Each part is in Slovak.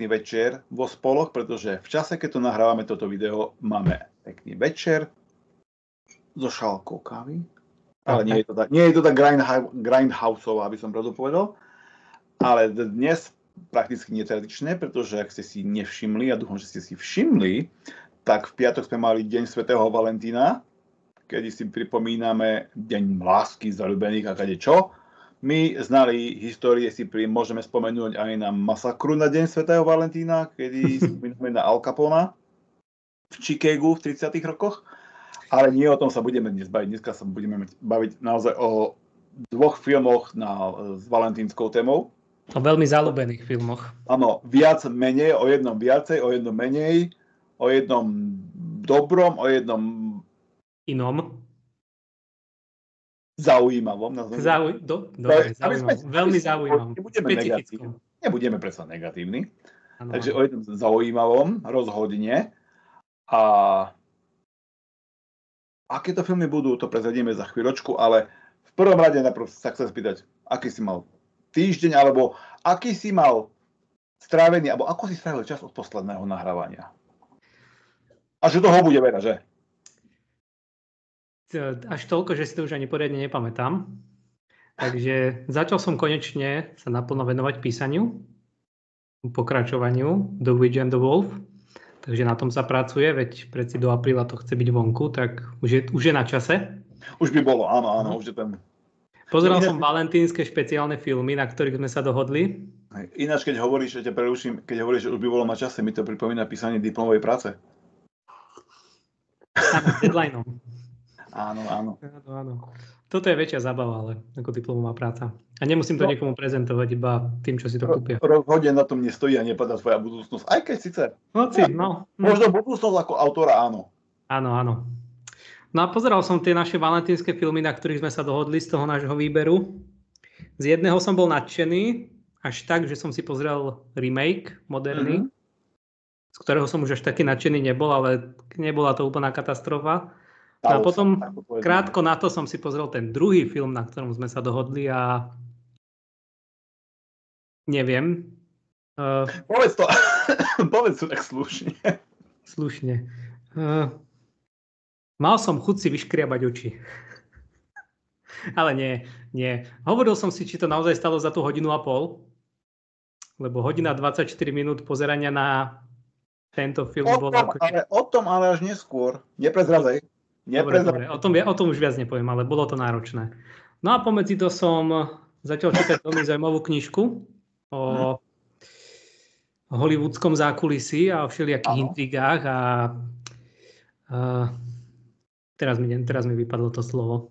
pekný večer vo spoloch, pretože v čase, keď to nahrávame toto video, máme pekný večer so šálkou kávy. Ale nie je to tak grindhouseová, aby som pravdu povedal. Ale dnes prakticky netradičné, pretože ak ste si nevšimli, a dúfam, že ste si všimli, tak v piatok sme mali Deň svätého Valentína, kedy si pripomíname Deň lásky, zaľúbených a kadečo. My znali histórie si môžeme spomenúť aj na masakru na Deň svätého Valentína, kedy spomíname na Al Capona v Chicagu v 30. rokoch. Ale nie o tom sa budeme dnes baviť. Dneska sa budeme baviť naozaj o dvoch filmoch s valentínskou témou. O veľmi zaľúbených filmoch. Áno, viac menej, o jednom viacej, o jednom menej, o jednom dobrom, o jednom inom. Zaujímavom. Dobre, veľmi zaujímavom. Nebudeme predsa negatívni. Takže o jednom zaujímavom, rozhodne. A aké to filmy budú, to prezradieme za chvíľočku, ale v prvom rade najprv sa chcem spýtať, aký si mal týždeň, alebo aký si mal strávený, alebo ako si strávil čas od posledného nahrávania. A že toho bude veľa, že? Až toľko, že si to už ani poriadne nepamätám. Takže začal som konečne sa naplno venovať písaniu, pokračovaniu The Witch and the Wolf. Takže na tom sa pracuje, veď predsi do apríla to chce byť vonku, tak už je na čase. Už by bolo, áno, už je ten. Pozeral som valentínske špeciálne filmy, na ktorých sme sa dohodli. Ináč, keď hovoríš, že už by bolo na čase, mi to pripomína písanie diplomovej práce. Áno, deadlineom. Áno. Toto je väčšia zábava, ale ako diplomová práca. A nemusím to niekomu prezentovať, iba tým, čo si to kúpia. Rozhodne na tom nestojí a nepadá tvoja budúcnosť. Aj keď síce. Možno budúcnosť ako autora, áno. Áno. No a pozeral som tie naše valentínske filmy, na ktorých sme sa dohodli z toho nášho výberu. Z jedného som bol nadšený, až tak, že som si pozrel remake moderný, z ktorého som už až taký nadšený nebol, ale nebola to úplná katastrofa. No a potom krátko na to som si pozrel ten druhý film, na ktorom sme sa dohodli a neviem. Povedz to tak slušne. Slušne. Mal som chuť si vyškriabať oči. Ale nie. Hovoril som si, či to naozaj stalo za tú 1,5 hodinu, lebo 1:24 minút pozerania na tento film bola... O tom ale až neskôr. Neprezradzaj. Dobre. O tom už viac nepoviem, ale bolo to náročné. No a pomedzi to som začal čítať veľmi zaujímavú knižku o hollywoodskom zákulisí a o všelijakých intrigách a teraz mi vypadlo to slovo.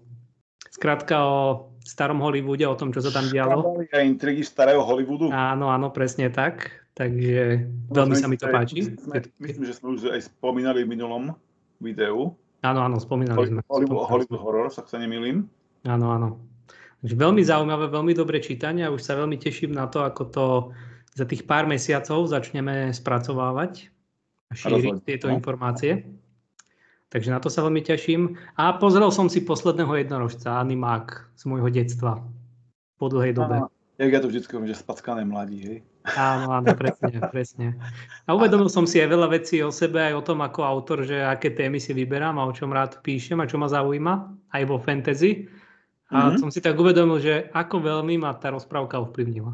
Skrátka o starom Hollywoode, o tom, čo sa tam dialo. A intrigy starého Hollywoodu. Áno, presne tak. Takže veľmi sa mi to páči. Myslím, že sme už aj spomínali v minulom videu. Áno, spomínali sme. Hollywood horror, ak sa nemýlim. Áno. Takže veľmi zaujímavé, veľmi dobré čítanie a už sa veľmi teším na to, ako to za tých pár mesiacov začneme spracovávať a šíriť tieto informácie. Takže na to sa veľmi teším. A pozrel som si Posledného jednorožca, animák z môjho detstva po dlhej dobe. Jak ja to vždycky hovorím, že spackané mladí, hej? Áno, presne. A uvedomil som si aj veľa vecí o sebe, aj o tom ako autor, že aké témy si vyberám a o čom rád píšem a čo ma zaujíma, aj vo fantasy. A som si tak uvedomil, že ako veľmi ma tá rozprávka ovplyvnila.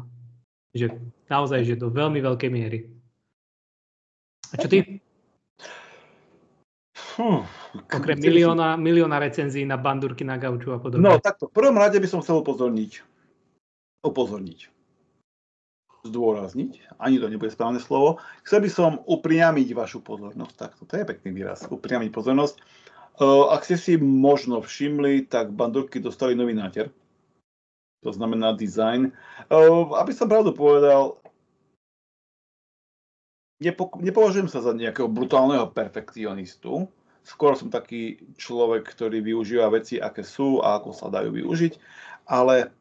Že naozaj, že do veľmi veľkej miery. A čo ty? Okrem milióna recenzií na bandúrky na gauču a podobne. No takto, v prvom rade by som chcel upozorniť, zdôrazniť, ani to nebude správne slovo, chcel by som upriamiť vašu pozornosť, takto, to je pekný výraz, upriamiť pozornosť. Ak ste si možno všimli, tak bandúrky dostali nový náter, to znamená design. Aby som pravdu povedal, nepovažujem sa za nejakého brutálneho perfekcionistu, skôr som taký človek, ktorý využíva veci, aké sú a ako sa dajú využiť, ale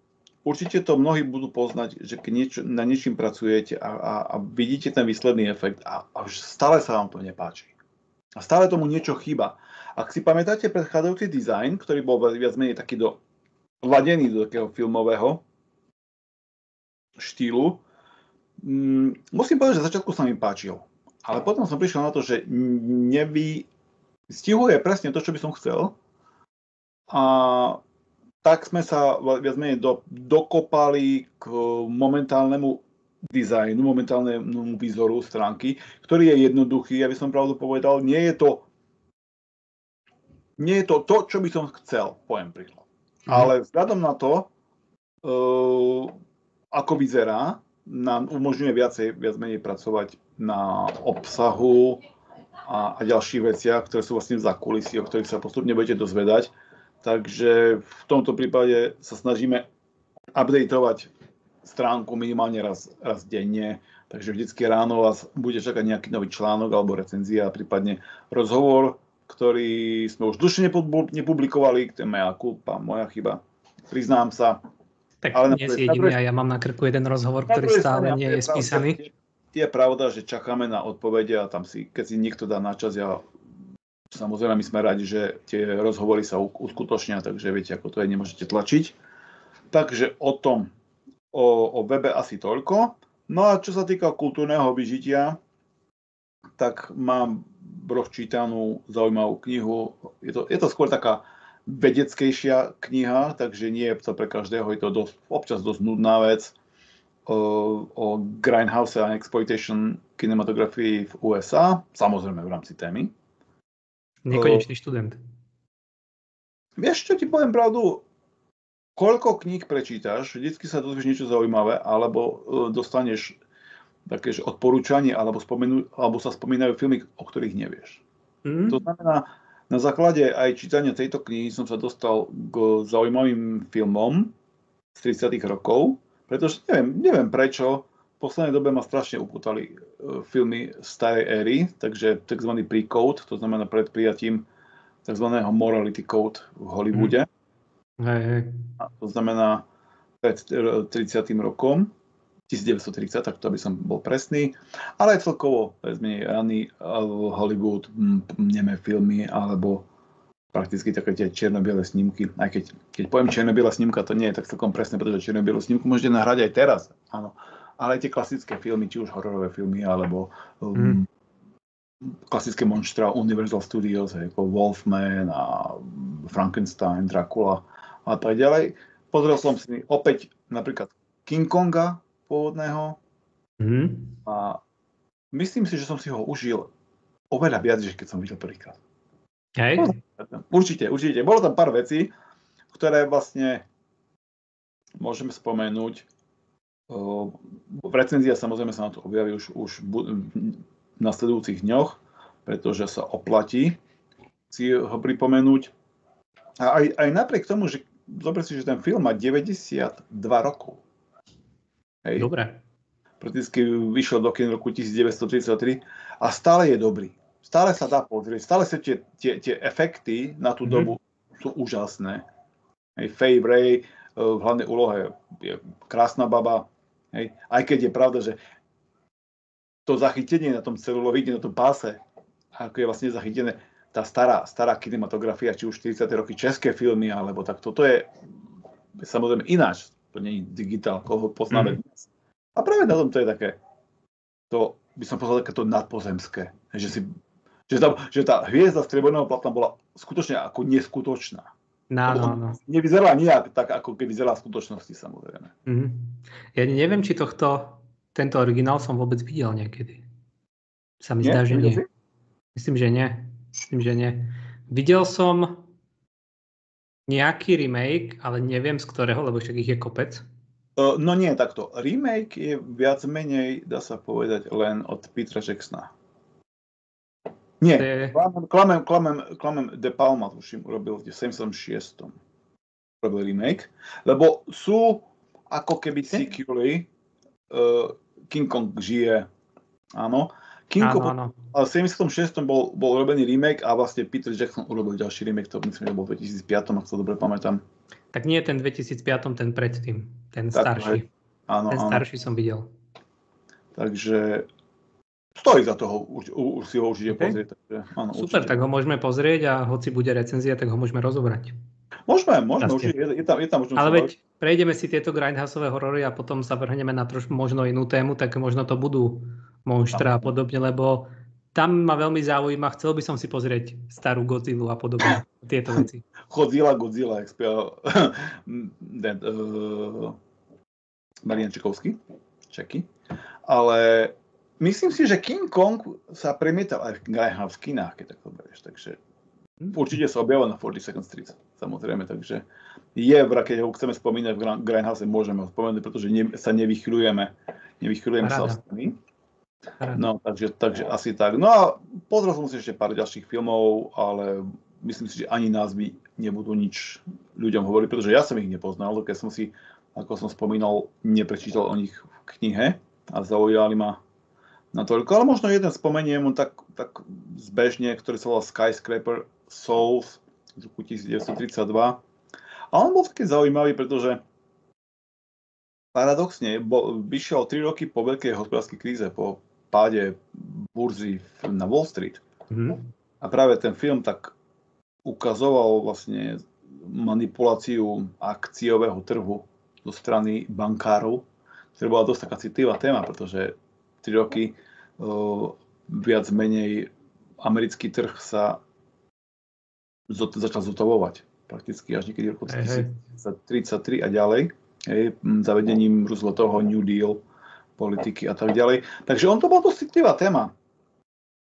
určite to mnohí budú poznať, že keď na niečím pracujete a vidíte ten výsledný efekt a stále sa vám to nepáči. A stále tomu niečo chýba. Ak si pamätáte predchádzajúci dizajn, ktorý bol viac menej taký ladený do takého filmového štýlu, Musím povedať, že začiatku sa mi páčil. Ale potom som prišiel na to, že stihuje presne to, čo by som chcel. A tak sme sa viac menej dokopali k momentálnemu dizajnu, momentálnemu výzoru stránky, ktorý je jednoduchý, aby som pravdu povedal. Nie je to, čo by som chcel, poviem príklad. Ale vzhľadom na to, ako vyzerá, nám umožňuje viac menej pracovať na obsahu a ďalších veciach, ktoré sú vlastne v zákulisí, o ktorých sa postupne budete dozvedať. Takže v tomto prípade sa snažíme updateovať stránku minimálne raz denne. Takže vždycky ráno vás bude čakať nejaký nový článok alebo recenzia, prípadne rozhovor, ktorý sme už dlhšie nepublikovali, to je moja chyba, priznám sa. Tak ale nie si jediný, a ja mám na krku jeden rozhovor, ktorý stále nie je spísaný. Je pravda, že čakáme na odpovede a tam keď si niekto dá na čas, samozrejme my sme radi, že tie rozhovory sa uskutočnia, takže viete, ako to je, nemôžete tlačiť. Takže o webe asi toľko. No a čo sa týka kultúrneho vyžitia, tak mám rozčítanú zaujímavú knihu. Je to skôr taká vedeckejšia kniha, takže nie je to pre každého, je to občas dosť nudná vec o grindhouse a exploitation kinematografii v USA, samozrejme v rámci témy. Nekonečný študent. Vieš, čo ti poviem pravdu? Koľko kníh prečítaš, vždycky sa dozvieš niečo zaujímavé, alebo dostaneš také odporúčanie, alebo sa spomínajú filmy, o ktorých nevieš. To znamená, na základe aj čítania tejto knihy som sa dostal k zaujímavým filmom z 30. rokov, pretože neviem prečo, v poslednej dobe ma strašne upútali filmy starej éry, takže tzv. Pre-code, to znamená pred prijatím tzv. Morality code v Hollywoode. A to znamená pred 30. rokom, 1930, tak to by som bol presný, ale aj celkovo raný Hollywood, neme filmy, alebo prakticky také tie čierno-biele snímky. Aj keď poviem čierno-biela snímka, to nie je tak celkom presné, pretože čierno-bielu snímku môžete nahrať aj teraz, áno. Ale aj tie klasické filmy, či už hororové filmy, alebo klasické monštra Universal Studios, ako Wolfman a Frankenstein, Dracula a tak ďalej. Pozrel som si opäť napríklad King Konga pôvodného a myslím si, že som si ho užil oveľa viac, než keď som videl prvýkrát. Hej? Určite. Bolo tam pár vecí, ktoré vlastne môžeme spomenúť. V recenziách samozrejme sa na to objaví už v nasledujúcich dňoch, pretože sa oplatí si ho pripomenúť. A aj napriek tomu, že zober si, že ten film má 92 rokov. Hej. Dobre. Prakticky vyšiel do kin roku 1933 a stále je dobrý. Stále sa dá pozrieť. Stále sa tie efekty na tú dobu sú úžasné. Hej, Fay Wray v hlavnej úlohe je krásna baba. Hej. Aj keď je pravda, že to zachytenie na tom celuloide, na tom páse, ako je vlastne zachytené tá stará kinematografia, či už 40. roky české filmy, alebo tak toto je samozrejme ináč. To nie je digitál, koho poznáme dnes. A práve na tom to je také, to by som povedal takéto nadpozemské. Že tá hviezda strieborného platna bola skutočne ako neskutočná. No. Nevyzerala nijak tak, ako keby vyzerala v skutočnosti, samozrejme. Ja neviem, či tento originál som vôbec videl niekedy. Sa mi zdá, že nie. Myslím, že nie. Videl som nejaký remake, ale neviem z ktorého, lebo však ich je kopec. No nie, takto. Remake je viac menej, dá sa povedať, len od Petera Jacksona. Nie, klamem De Palma, tuším, urobil v 76. Urobil remake, lebo sú ako keby sequely, King Kong žije, áno. Áno. Ale v 76. bol urobený remake a vlastne Peter Jackson urobil ďalší remake, to myslím, že bol v 2005, ak sa dobre pamätám. Tak nie ten 2005, ten predtým, ten starší. Áno. Starší som videl. Takže stojí za toho, už si ho určite pozrieť. Takže, áno, super, určite. Tak ho môžeme pozrieť a hoci bude recenzia, tak ho môžeme rozobrať. Môžeme, určite, je tam možnosť. Ale veď prejdeme si tieto grindhouseové horory a potom sa vrhneme na možno inú tému, tak možno to budú monštra a podobne, lebo tam ma veľmi zaujíma, chcel by som si pozrieť starú Godzillu a podobne, tieto veci. Godzilla, jak spieval Marian Čeky. Ale myslím si, že King Kong sa premietal aj v Grindhouse kinách, keď tak to berieš, takže určite sa objavil na 40 Second Street, samozrejme, takže keď ho chceme spomínať v Grindhouse, môžeme ho spomenúť, pretože sa nevychylujeme sa ostami. No, takže asi tak. No a pozrel som si ešte pár ďalších filmov, ale myslím si, že ani názvy nebudú nič ľuďom hovoriť, pretože ja som ich nepoznal, keď som si, ako som spomínal, neprečítal o nich v knihe a zaujali ma natoľko. Ale možno jeden spomeniem, tak zbežne, ktorý sa volá Skyscraper Souls z roku 1932. A on bol taký zaujímavý, pretože paradoxne vyšiel 3 roky po veľkej hospodárskej kríze, po páde burzy na Wall Street. A práve ten film tak ukazoval vlastne manipuláciu akciového trhu zo strany bankárov, ktorá bola dosť taká citlivá téma, pretože 3 roky viac menej americký trh sa začal zotavovať prakticky až niekedy v roku 1933 a ďalej, zavedením toho New Deal politiky a tak ďalej. Takže on to bola dosť citlivá téma.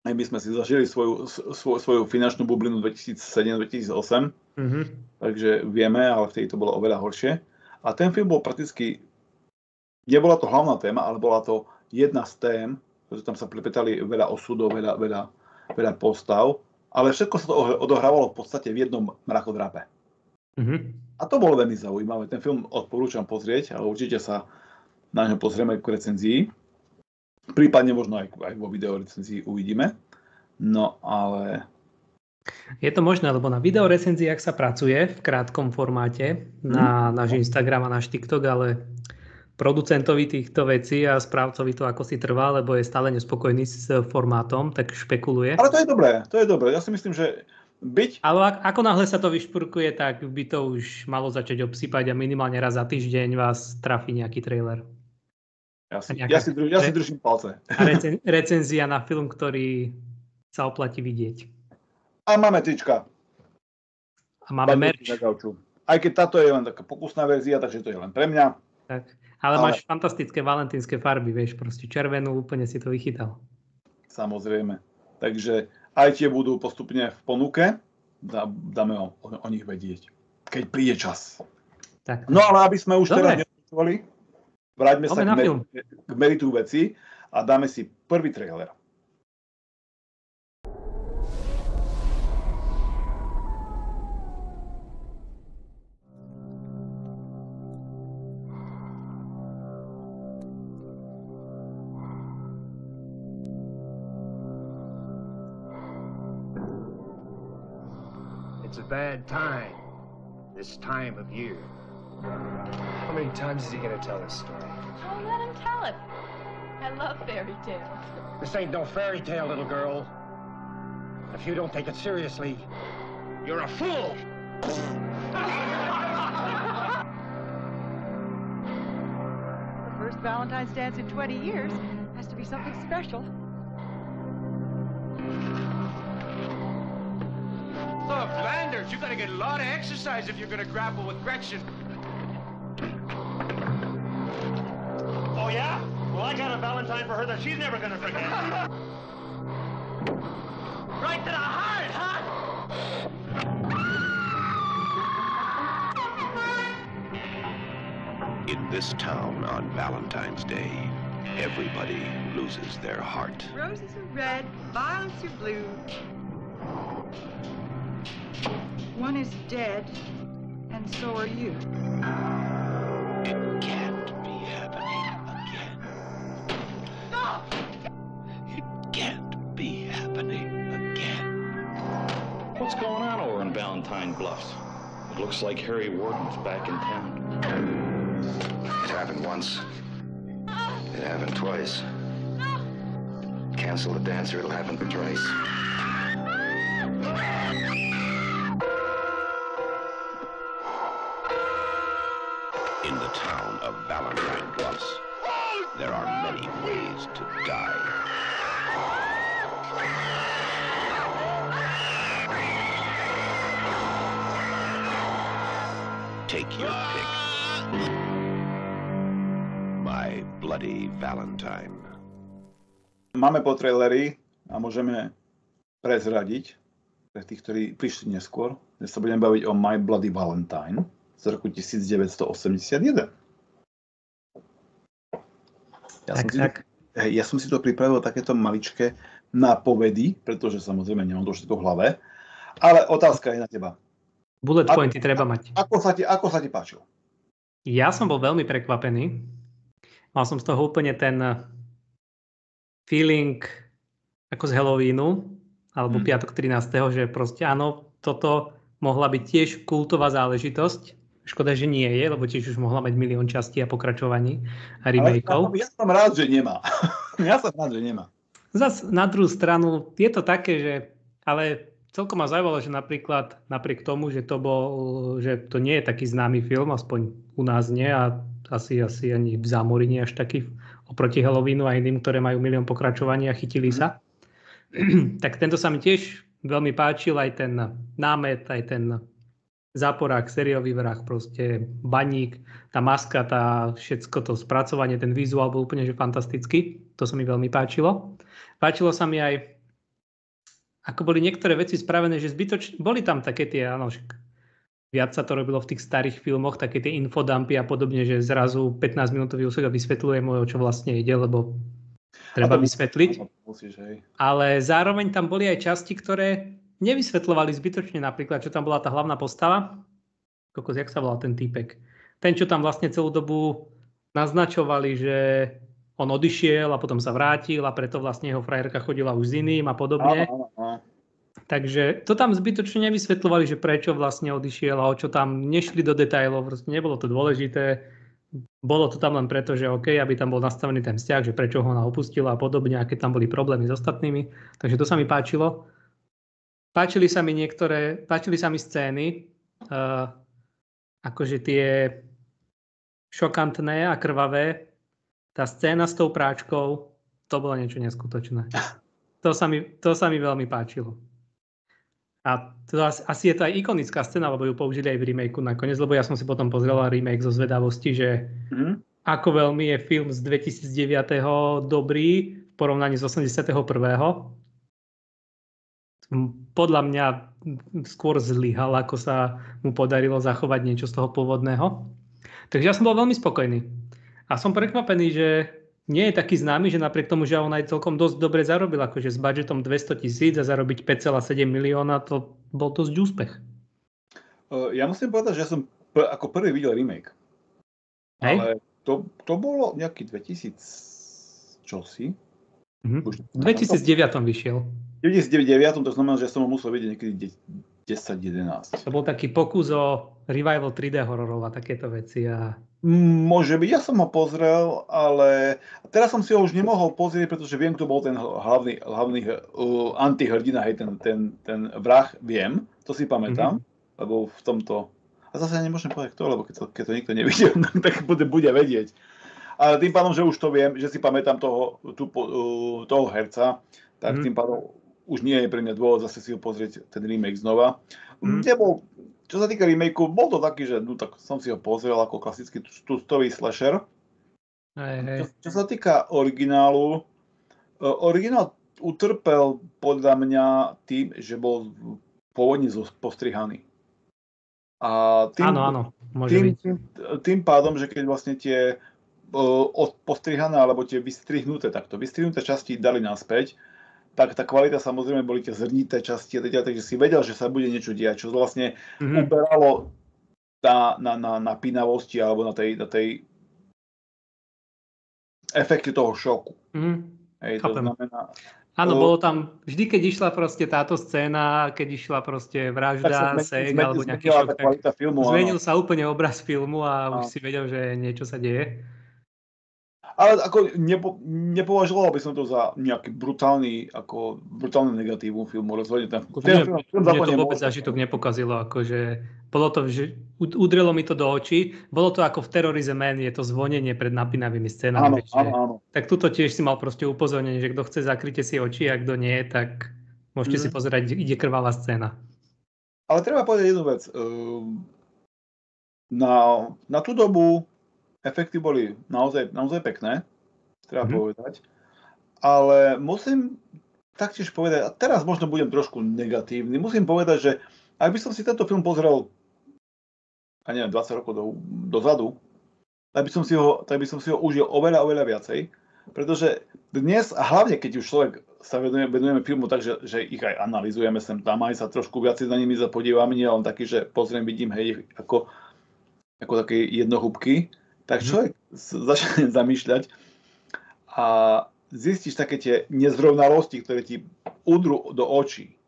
My sme si zažili svoju finančnú bublinu 2007-2008, takže vieme, ale vtedy to bolo oveľa horšie. A ten film bol prakticky, nebola to hlavná téma, ale bola to jedna z tém, pretože tam sa prepletali veľa osudov, veľa postav, ale všetko sa to odohrávalo v podstate v jednom mrakodrape. A to bolo veľmi zaujímavé. Ten film odporúčam pozrieť, ale určite sa na ňo pozrieme k recenzii. Prípadne možno aj vo videorecenzii uvidíme. No ale... Je to možné, lebo na videorecenziách sa pracuje v krátkom formáte na náš Instagram a náš TikTok, ale producentovi týchto vecí a správcovi to ako si trvá, lebo je stále nespokojný s formátom, tak špekuluje. Ale to je dobré. Ja si myslím, že Ale ako náhle sa to vyšpurkuje, tak by to už malo začať obsypať a minimálne raz za týždeň vás trafí nejaký trailer. Ja si držím palce. A recenzia na film, ktorý sa oplatí vidieť. A máme trička. A máme merch. Aj keď táto je len taká pokusná verzia, takže to je len pre mňa. Tak. Ale máš fantastické valentínske farby, vieš, proste červenú, úplne si to vychytal. Samozrejme. Takže aj tie budú postupne v ponuke. Dáme vám o nich vedieť, keď príde čas. Tak. No ale aby sme už teraz nepočúvali, vráťme sa k meritu veci a dáme si prvý trailer. It's a bad time, this time of year. How many times is he gonna tell this story? Oh, let him tell it. I love fairy tales. This ain't no fairy tale, little girl. If you don't take it seriously, you're a fool! The first Valentine's dance in 20 years has to be something special. Look, Landers, you gotta get a lot of exercise if you're gonna grapple with Gretchen. Oh, yeah? Well, I got a Valentine for her that she's never gonna forget. Right to the heart, huh? In this town on Valentine's Day, everybody loses their heart. Roses are red, violets are blue. One is dead, and so are you. It can't be happening again. No! It can't be happening again. What's going on over in Valentine Bluffs? It looks like Harry Warden's back in town. It happened once. It happened twice. Cancel the dance or it'll happen twice. In of Valentine Bluffs. There are many ways to die. Take your pick. My Bloody Valentine. Máme po traileri a môžeme prezradiť pre tých, ktorí prišli neskôr, že sa budeme baviť o My Bloody Valentine z roku 1981. Ja som si to pripravil takéto maličké nápovedy, pretože samozrejme nemám to všetko v hlave, ale otázka je na teba. Bullet pointy treba mať. Ako sa ti páčil? Ja som bol veľmi prekvapený. Mal som z toho úplne ten feeling ako z Halloweenu, alebo piatok 13., že proste áno, toto mohla byť tiež kultová záležitosť. Škoda, že nie je, lebo tiež už mohla mať milión častí a pokračovaní a remakeov. Ja som rád, že nemá. Zas na druhú stranu je to také, že ale celkom ma zaujímalo, že napríklad napriek tomu, že to nie je taký známy film, aspoň u nás nie a asi ani v zámori nie až taký oproti Halloweenu a iným, ktoré majú milión pokračovaní a chytili sa. Tak tento sa mi tiež veľmi páčil, aj ten námet, aj ten záporák, sériový vrah, proste baník, tá maska, všetko to spracovanie, ten vizuál bol úplne že fantastický. To sa mi veľmi páčilo. Páčilo sa mi aj, ako boli niektoré veci spravené, že zbytočne, boli tam také tie, áno, viac sa to robilo v tých starých filmoch, také tie infodumpy a podobne, že zrazu 15-minútový úsek a vysvetľujem, o čo vlastne ide, lebo treba vysvetliť. Ale zároveň tam boli aj časti, ktoré nevysvetľovali zbytočne, napríklad, čo tam bola tá hlavná postava. Kokos, jak sa volal ten týpek? Ten, čo tam vlastne celú dobu naznačovali, že on odišiel a potom sa vrátil a preto vlastne jeho frajerka chodila už s iným a podobne. Takže to tam zbytočne nevysvetľovali, že prečo vlastne odišiel a o čo tam nešli do detailov, proste nebolo to dôležité. Bolo to tam len preto, že OK, aby tam bol nastavený ten vzťah, že prečo ho ona opustila a podobne, aké tam boli problémy s ostatnými. Takže to sa mi páčilo. Páčili sa mi scény, akože tie šokantné a krvavé. Tá scéna s tou práčkou, to bolo niečo neskutočné. To sa mi veľmi páčilo. A to asi je to aj ikonická scéna, lebo ju použili aj v remakeu nakoniec, lebo ja som si potom pozrel remake zo zvedavosti, že ako veľmi je film z 2009 dobrý v porovnaní s 81. Podľa mňa skôr zlyhal, ako sa mu podarilo zachovať niečo z toho pôvodného. Takže ja som bol veľmi spokojný. A som prekvapený, že nie je taký známy, že napriek tomu, že on aj celkom dosť dobre zarobil, akože s budžetom 200 000 a zarobiť 5,7 milióna, to bol dosť úspech. Ja musím povedať, že ja som ako prvý videl remake. Hej? Ale to bolo nejaký 2000 čosi. V 2009 vyšiel. V 2009, to znamená, že som ho musel vidieť niekedy 10-11. To bol taký pokus o revival 3D hororov a takéto veci. Môže byť, ja som ho pozrel, ale teraz som si ho už nemohol pozrieť, pretože viem, kto bol ten hlavný antihrdina, hej, ten vrah, viem, to si pamätám, lebo v tomto... A zase nemôžem povedať kto, lebo keď to nikto nevidel, tak bude vedieť. Ale tým pádom, že už to viem, že si pamätám toho herca, tak tým pádom už nie je pre mňa dôvod zase si ho pozrieť ten remake znova. Čo sa týka remakeu, bol to taký, že tak som si ho pozrel ako klasický tustový slasher. Čo sa týka originálu, originál utrpel podľa mňa tým, že bol pôvodne postrihaný. A tým pádom, že keď vlastne tie postrihané alebo tie vystrihnuté časti dali naspäť, tak tá kvalita samozrejme boli tie zrnité časti, takže si vedel, že sa bude niečo diať, čo vlastne uberalo na pínavosti alebo na tej efekte toho šoku. Hej, to znamená... Áno, bolo tam, vždy keď išla proste táto scéna, keď išla proste vražda, sek alebo nejaký šok, tak zmenil sa úplne obraz filmu a už si vedel, že niečo sa deje. Ale ako nepovažoval by som to za nejaký brutálny negatívny film. Rozhodne Mne to vôbec zážitok nepokazilo. Akože bolo to, že udrelo mi to do očí. Bolo to ako v Terror is a Man, je to zvonenie pred napínavými scénami. Áno. Tak tuto tiež si mal proste upozornenie, že kto chce, zakryte si oči, a kto nie, tak môžete si pozerať, ide krvavá scéna. Ale treba povedať jednu vec. Na tú dobu efekty boli naozaj pekné, treba povedať. Ale musím taktiež povedať, a teraz možno budem trošku negatívny, musím povedať, že ak by som si tento film pozrel 20 rokov dozadu, tak by som si ho užil oveľa viacej, pretože dnes, a hlavne keď už človek sa venujeme filmu tak, že ich aj analyzujeme sem tam, aj sa trošku viacej za nimi zapodívame, nie len taký, že pozriem, vidím, hej, ako také jednohúbky, tak človek začne zamýšľať a zistíš také tie nezrovnalosti, ktoré ti udrú do očí.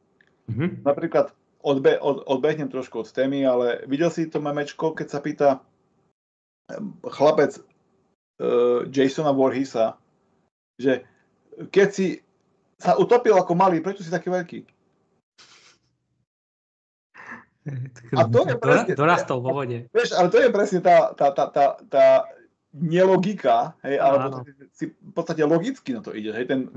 Napríklad odbehnem trošku od témy, ale videl si to memečko, keď sa pýta chlapec Jasona Voorheesa, že keď si sa utopil ako malý, prečo si taký veľký? A to je presne, dorastol vo vode. Vieš, ale to je presne tá nelogika, hej, ale v podstate logicky na to ide, hej, ten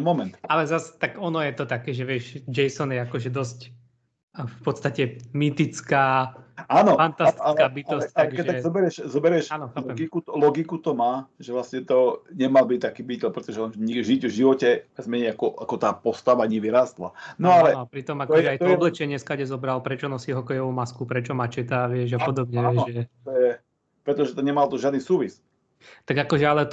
moment. Ale zase tak ono je to také, že vieš, Jason je akože dosť v podstate mýtická, fantastická bytosť. Keď tak zoberieš logiku to má, že vlastne to nemal byť taký bytel, pretože on žiť v živote menej ako tá postava nevyrástla. Ale pritom akože aj to oblečenie skade zobral, prečo nosí hokejovú masku, prečo mačetá, vieš, a podobne. Vieš, že... pretože to nemal to žiadny súvis. Tak akože, ale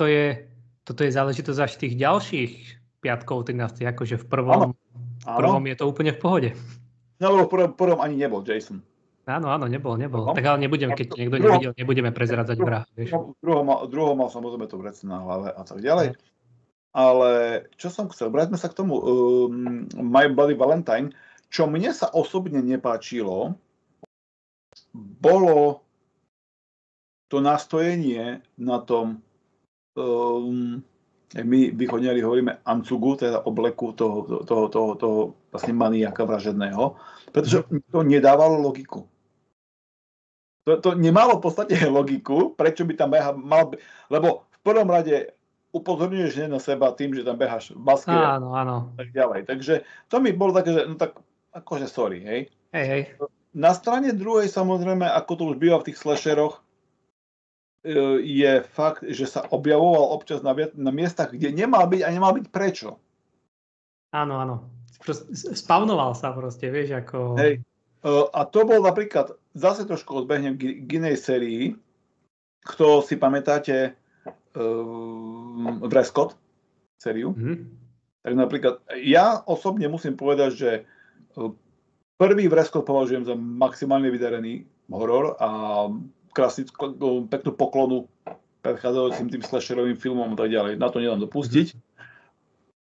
toto je záležitosť až tých ďalších piatkov 13, akože v prvom je to úplne v pohode. No, lebo v prvom ani nebol Jason. Áno, nebol. Tak ale nebudeme, keď niekto nevidel, nebudeme prezradzať vraha. Druhom mal samozrejme to vrece na hlave a tak ďalej. Ale čo som chcel, vráťme sa k tomu My Bloody Valentine. Čo mne sa osobne nepáčilo, bolo to nastojenie na tom my východňari hovoríme ancugu, teda obleku toho vlastne maniaka vražedného, pretože to nedávalo logiku. To nemalo v podstate logiku, prečo by tam mal, lebo v prvom rade upozorňuješ na seba tým, že tam beháš v maske a tak ďalej. Takže to mi bolo také, že no tak akože sorry, hej. Hej. Na strane druhej samozrejme, ako to už býva v tých slasheroch, je fakt, že sa objavoval občas na miestach, kde nemal byť a nemal byť prečo. Áno. Spavnoval sa proste, vieš, ako... Hej. A to bol napríklad, zase trošku odbehnem k inej sérii, kto si pamätáte Vrescott sériu. Tak napríklad, ja osobne musím povedať, že prvý Vrescott považujem za maximálne vydarený horor a peknú poklonu predchádzajúcim tým slasherovým filmom a tak ďalej. Na to nedám dopustiť.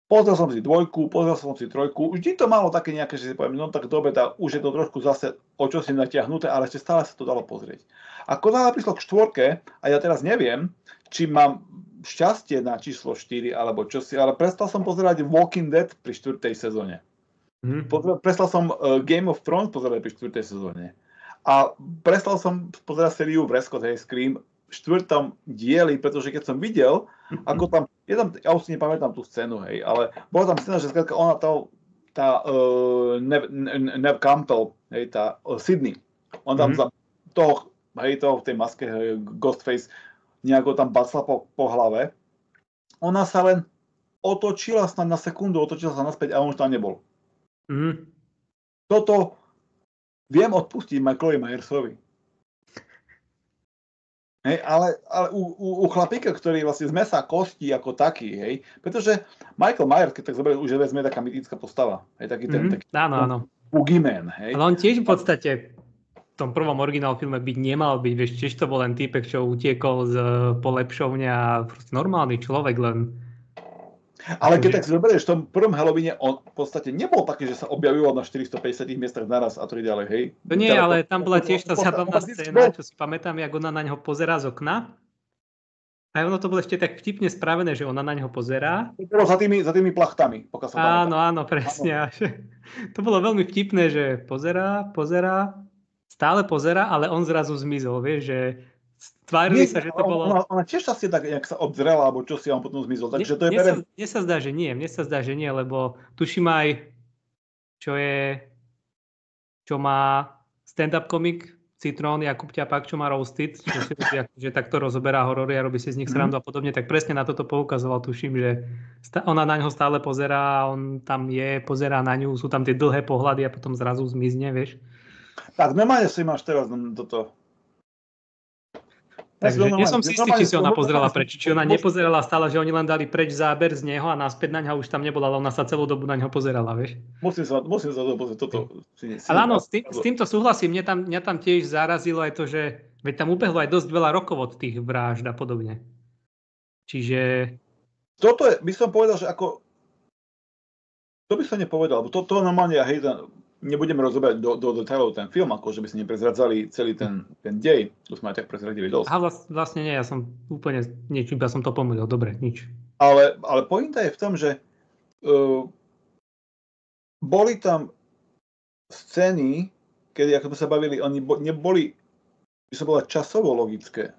Pozrel som si 2, pozrel som si 3. Vždy to malo také nejaké, že si poviem, no tak dobre, už je to trošku zase o čosi natiahnuté, ale ešte stále sa to dalo pozrieť. Ako náhle prišlo k 4, a ja teraz neviem, či mám šťastie na číslo 4 alebo čosi, ale prestal som pozerať Walking Dead pri 4. sezóne. Prestal som Game of Thrones pozerať pri 4. sezóne. A prestal som pozerať sériu Vrescott, hej, Scream v 4. dieli, pretože keď som videl, ako tam, ja už si nepamätám tú scénu, hej, ale bola tam scéna, že skrátka ona tá Neve Campbell, hej, tá Sydney, on tam za toho v tej maske, hej, Ghostface, nejako tam bacla po hlave, ona sa len otočila snad na sekundu, otočila sa naspäť a on už tam nebol. Toto viem odpustiť Michaelovi Myersovi. Hej, ale u chlapíka, ktorý vlastne z mesa kosti ako taký, hej, pretože Michael Myers, keď tak zoberieš, už je vezme taká mytická postava. Hej, taký áno. Boogeyman, hej. Ale on tiež v podstate v tom prvom originálnom filme byť nemal byť, vieš, tiež to bol len týpek, čo utiekol z polepšovňa a proste normálny človek len. Ale keď tak si zoberieš, v tom prvom Halloweene on v podstate nebol taký, že sa objavil na 450 miestach naraz a tak ďalej, hej? To nie, ale tam bola tiež tá zábavná scéna, čo si pamätám, jak ona na neho pozerá z okna A ono to bolo ešte tak vtipne spravené, že ona na neho pozerá. To bolo za tými plachtami, pokiaľ sa pamätám. Áno, presne. To bolo veľmi vtipné, že pozerá, stále pozerá, ale on zrazu zmizol, vieš, že tvárili sa, že to bolo... Ona tiež asi tak, jak sa obzrela, alebo čo si on potom zmizol, takže to je Mne sa zdá, že nie, lebo tuším aj, čo má stand-up komik Citrón, Jakub Ťapák, čo má Roasted, čo si robí, že takto rozoberá horory a robí si z nich srandu a podobne, tak presne na toto poukazoval, tuším, že ona na ňo stále pozerá, on tam pozerá na ňu, sú tam tie dlhé pohľady a potom zrazu zmizne, vieš. Tak normálne si máš teraz toto. Takže nie som si istý, či si ona pozrela preč, či ona nepozerala stále, že oni len dali preč záber z neho a naspäť na ňa už tam nebola, ale ona sa celú dobu na ňo pozerala, vieš. Musím sa pozrieť toto. Ale áno, s týmto súhlasím, mňa tam tiež zarazilo aj to, že veď tam ubehlo aj dosť veľa rokov od tých vražd a podobne. Čiže... Toto by som povedal, že ako... To by som nepovedal, lebo to normálne, hej, nebudeme rozoberať do detailov ten film, ako že by si neprezradzali celý ten dej, to sme aj tak prezradili dosť. A vlastne nie, ja som úplne nič, iba som to pomýlil, dobre, nič. Ale pointa je v tom, že boli tam scény, kedy, ako sme sa bavili, oni neboli, by som povedal, časovo logické.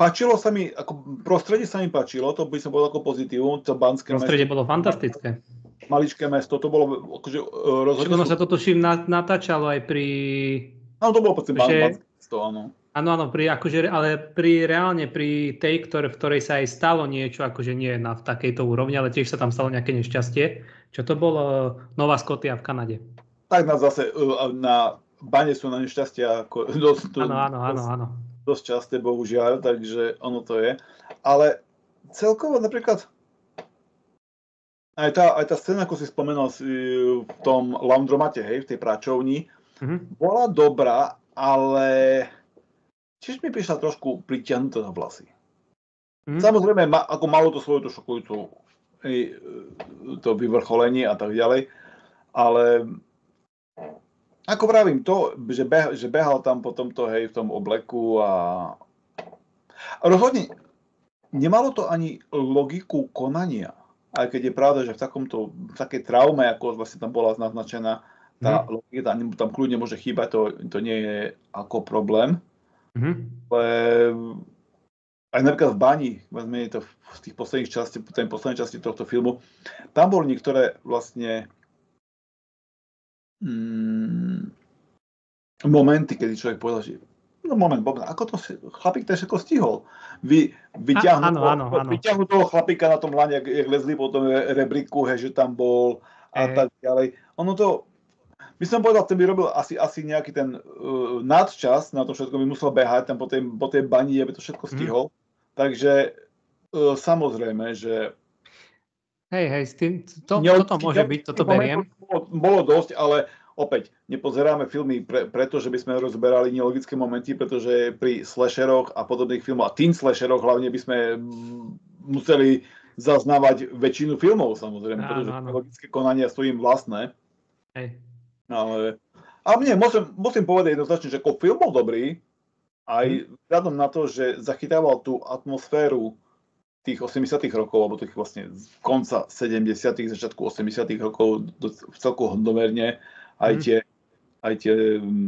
Páčilo sa mi, ako prostredie sa mi páčilo, to by som povedal ako pozitívum, to banské prostredie bolo fantastické. Maličké mesto, to bolo akože rozhodne... Ono sa to tuším natáčalo aj pri... Áno, to bolo podstate banské mesto, áno. Áno, ale reálne pri tej, v ktorej sa aj stalo niečo, akože nie na takejto úrovni, ale tiež sa tam stalo nejaké nešťastie. Čo to bolo? Nova Scotia v Kanade. Tak zase na bane sú na nešťastia Áno. Dosť časté, bohužiaľ, takže ono to je. Ale celkovo napríklad aj tá scéna, ako si spomenul v tom laundromate, hej, v tej práčovni, bola dobrá, ale tiež mi prišla trošku pritiahnutá na vlasy. Samozrejme, ako malo to svoju šokujúcu to vyvrcholenie a tak ďalej, ale ako pravím, to, že behal tam po tomto, hej, v tom obleku a rozhodne nemalo to ani logiku konania. Aj keď je pravda, že v takej traume, ako vlastne tam bola naznačená, tá logika tam kľudne môže chýbať, to nie je ako problém. Ale aj napríklad v bani, vezme to v tých posledných časti tohto filmu, tam boli niektoré vlastne momenty, kedy človek povedal, že moment, Bob, ako to chlapík to všetko stihol. Vyťahnu toho chlapíka na tom lani, jak lezli po tom rebríku, že tam bol a tak ďalej. Ono to, by som povedal, ten by robil asi nejaký ten nadčas, na to všetko by musel behať tam po tej bani, aby to všetko stihol. Takže samozrejme, že hej, s tým, toto môže byť, toto beriem. Bolo dosť, ale opäť, nepozeráme filmy preto, že by sme rozberali nelogické momenty, pretože pri slasheroch a podobných filmoch, a teen slasheroch hlavne by sme museli zaznávať väčšinu filmov, samozrejme, pretože logické konania sú im vlastné. Hej. Ale nie, musím povedať jednoznačne, že ako film bol dobrý, aj vzhľadom na to, že zachytával tú atmosféru tých 80. rokov, alebo tých vlastne konca 70., začiatku 80. rokov v celku hodnomerne, aj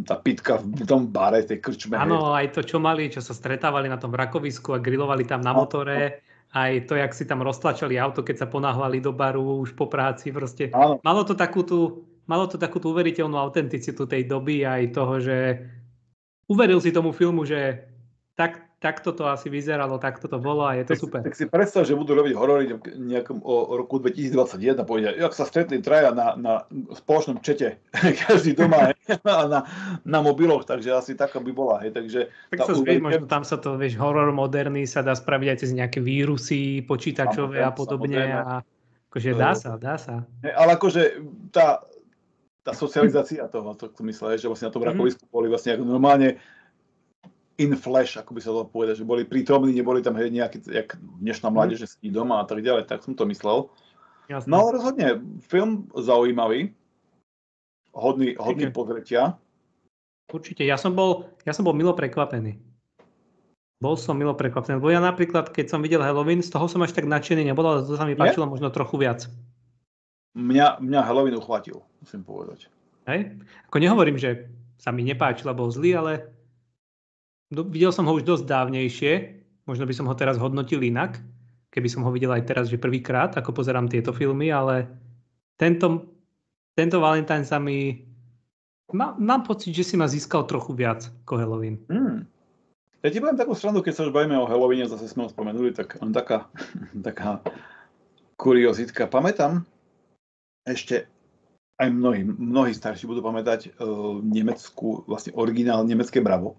tá pitka v tom bare, tej krčme. Áno, aj to, čo sa stretávali na tom vrakovisku a grilovali tam na motore, aj to, jak si tam roztlačali auto, keď sa ponáhľali do baru už po práci, proste. Malo to takú tú uveriteľnú autenticitu tej doby, aj toho, že uveril si tomu filmu, že takto to asi vyzeralo, takto to bolo a je to super. Tak si predstav, že budú robiť horory nejakom o roku 2021 a povedia, jak sa stretli traja na spoločnom čete, každý doma na mobiloch, takže asi taká by bola. Hej. Takže možno tam sa to, horor moderný sa dá spraviť aj cez nejaké vírusy počítačové a podobne. A akože dá sa. Ale akože tá socializácia toho, to myslel, že vlastne na tom vrakovisku boli vlastne normálne in flash, ako by sa to povedať, že boli prítomní, neboli tam nejaký, jak dnešná mládež, že sedí doma a tak ďalej, tak som to myslel. Jasne. No ale rozhodne, film zaujímavý, hodný pozretia. Určite, ja som bol milo prekvapený. Bol som milo prekvapený, lebo ja napríklad, keď som videl Halloween, z toho som až tak nadšený nebol, ale to sa mi páčilo možno trochu viac. Mňa Halloween uchvatil, musím povedať. Hej? Ako nehovorím, že sa mi nepáčil, bol zlý, ale videl som ho už dosť dávnejšie, možno by som ho teraz hodnotil inak, keby som ho videl aj teraz, že prvýkrát, ako pozerám tieto filmy, ale tento Valentine sa mi... Mám pocit, že si ma získal trochu viac ako Halloween. Ja ti poviem takú stranu, keď sa už bavíme o Halloweene, zase sme ho spomenuli, tak taká kuriozitka. Pamätám, ešte aj mnohí starší budú pamätať nemeckú, vlastne originál nemecké Bravo.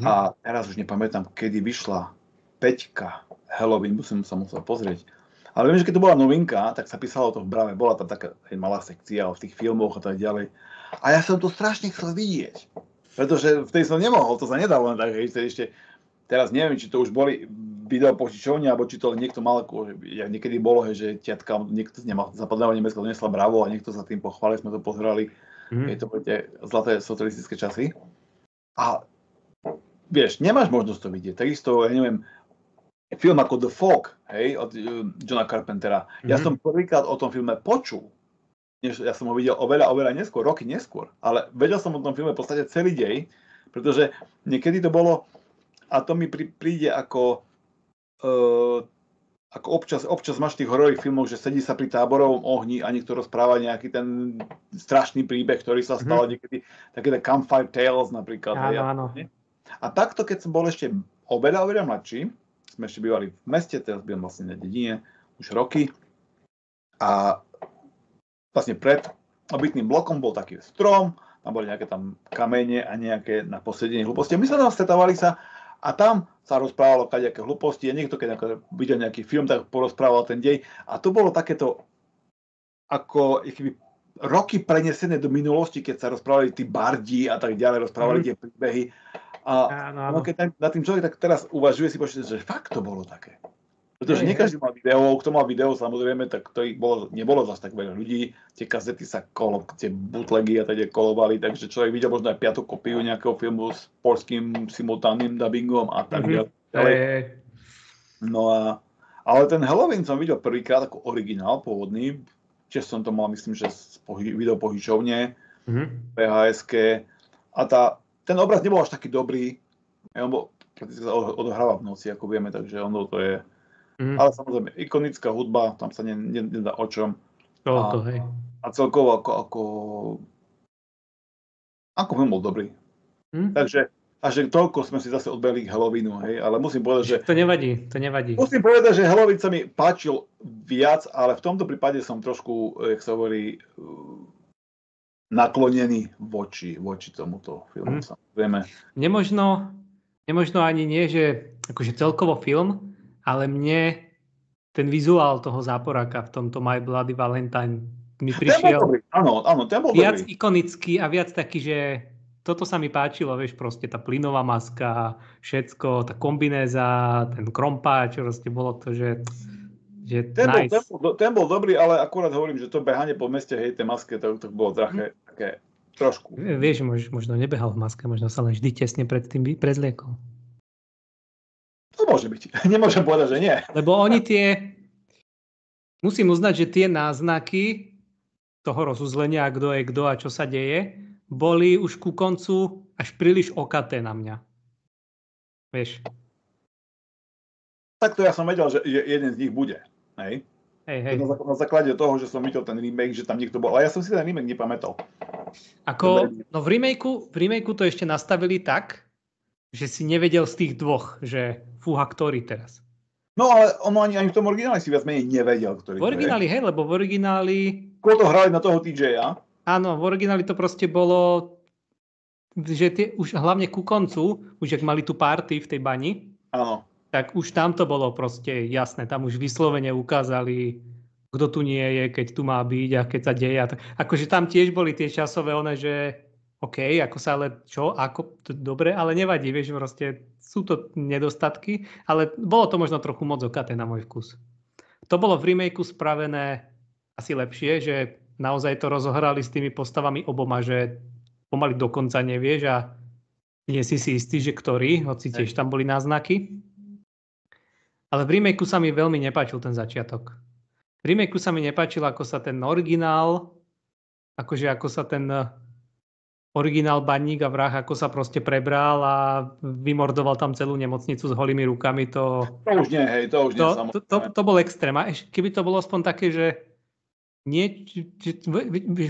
A teraz už nepamätám, kedy vyšla 5 Halloween, som sa musel pozrieť. Ale viem, že keď to bola novinka, tak sa písalo to v Brave. Bola tam taká malá sekcia v tých filmoch a tak ďalej. A ja som to strašne chcel vidieť. Pretože v tej som nemohol, to sa nedalo len tak, ešte, teraz neviem, či to už boli videopožičovne, alebo či to niekto mal, jak niekedy bolo, že ťatka, niekto nemal západného Nemecka, donesla Bravo a niekto sa tým pochválil, sme to pozerali, je to tie zlaté socialistické časy. A vieš, nemáš možnosť to vidieť, takisto, ja neviem, film ako The Fog, hej, od Johna Carpentera, ja som prvýkrát o tom filme počul, ja som ho videl oveľa neskôr, roky neskôr, ale vedel som o tom filme v podstate celý dej, pretože niekedy to bolo, a to mi príde ako občas máš v tých hororových filmoch, že sedí sa pri táborovom ohni a niekto rozpráva nejaký ten strašný príbeh, ktorý sa stal niekedy, také Campfire Tales napríklad. Áno. A takto, keď som bol ešte oveľa mladší, sme ešte bývali v meste, teraz bývam vlastne na dedine už roky a vlastne pred obytným blokom bol taký strom, tam boli nejaké tam kamene a nejaké na posedenie hlúposti. My sme tam stretávali sa a tam sa rozprávalo kadejaké hlúposti a niekto, keď videl nejaký film, tak porozprával ten dej. A to bolo takéto ako roky prenesené do minulosti, keď sa rozprávali tí bardi a tak ďalej, rozprávali tie príbehy. A keď na tým človek tak teraz uvažuje, si počíta, že fakt to bolo také. Pretože nie každý mal video, kto mal video, samozrejme, tak to nebolo zase tak veľa ľudí. Tie kazety sa tie bootlegy a teda kolovali, takže človek videl možno aj 5. kopiu nejakého filmu s poľským simultánnym dubbingom a tak ďalej. No ale ten Halloween som videl prvýkrát ako originál pôvodný. Tiež som to mal, myslím, že z videopožičovne, VHS-ke. A ten obraz nebol až taký dobrý. On bol prakticky odohráva v noci, ako vieme, takže ono to je... Ale samozrejme, ikonická hudba, tam sa nedá o čom. A celkovo ako film bol dobrý. Takže až toľko sme si zase odbehli k Halloweenu, hej, ale musím povedať, že... To nevadí. Musím povedať, že Halloween sa mi páčil viac, ale v tomto prípade som trošku, jak sa hovorí, naklonený voči tomuto filmu, samozrejme. Nemožno ani nie, že akože celkovo film, ale mne ten vizuál toho záporáka v tomto My Bloody Valentine mi prišiel ten bol viac dobrý. Ikonický a viac taký, že toto sa mi páčilo, vieš, proste tá plynová maska, všetko, tá kombinéza, ten krompáč, proste bolo to, že nice. Ten bol dobrý, ale akurát hovorím, že to behanie po meste, hej, tej maske, to bolo také trošku. Vieš, možno nebehal v maske, možno sa len vždy tesne pred tým prezliekol. To môže byť. Nemôžem povedať, že nie. Lebo musím uznať, že tie náznaky toho rozuzlenia, kto je kto a čo sa deje, boli už ku koncu až príliš okaté na mňa. Vieš? Takto ja som vedel, že jeden z nich bude. Hej. Na základe toho, že som videl ten remake, že tam niekto bol. Ale ja som si ten remake nepamätal. V remakeu to ešte nastavili tak, že si nevedel z tých dvoch, že fúha, ktorý teraz. No ale ono ani v tom origináli si viac menej nevedel, ktorý v origináli, hej, lebo v origináli... Koho to hrali na toho TJ-a? Áno, v origináli to proste bolo, že už hlavne ku koncu, už ak mali tú party v tej bani, áno, tak už tam to bolo proste jasné. Tam už vyslovene ukázali, kto tu nie je, keď tu má byť a keď sa deje. Akože tam tiež boli tie časové že OK, ako sa ale dobre, ale nevadí, vieš, proste sú to nedostatky, ale bolo to možno trochu moc okaté na môj vkus. To bolo v remakeu spravené asi lepšie, že naozaj to rozohrali s tými postavami oboma, že pomaly dokonca nevieš a Nie si istý, že ktorý, hoci tiež tam boli náznaky. Ale v remakeu sa mi veľmi nepáčil ten začiatok. V remakeu sa mi nepáčil, ako sa ten originál, ako sa ten originál baník a vrah, ako sa proste prebral a vymordoval tam celú nemocnicu s holými rukami. To už nie, hej, to už nie. To bol extrém. A keby to bolo aspoň také, že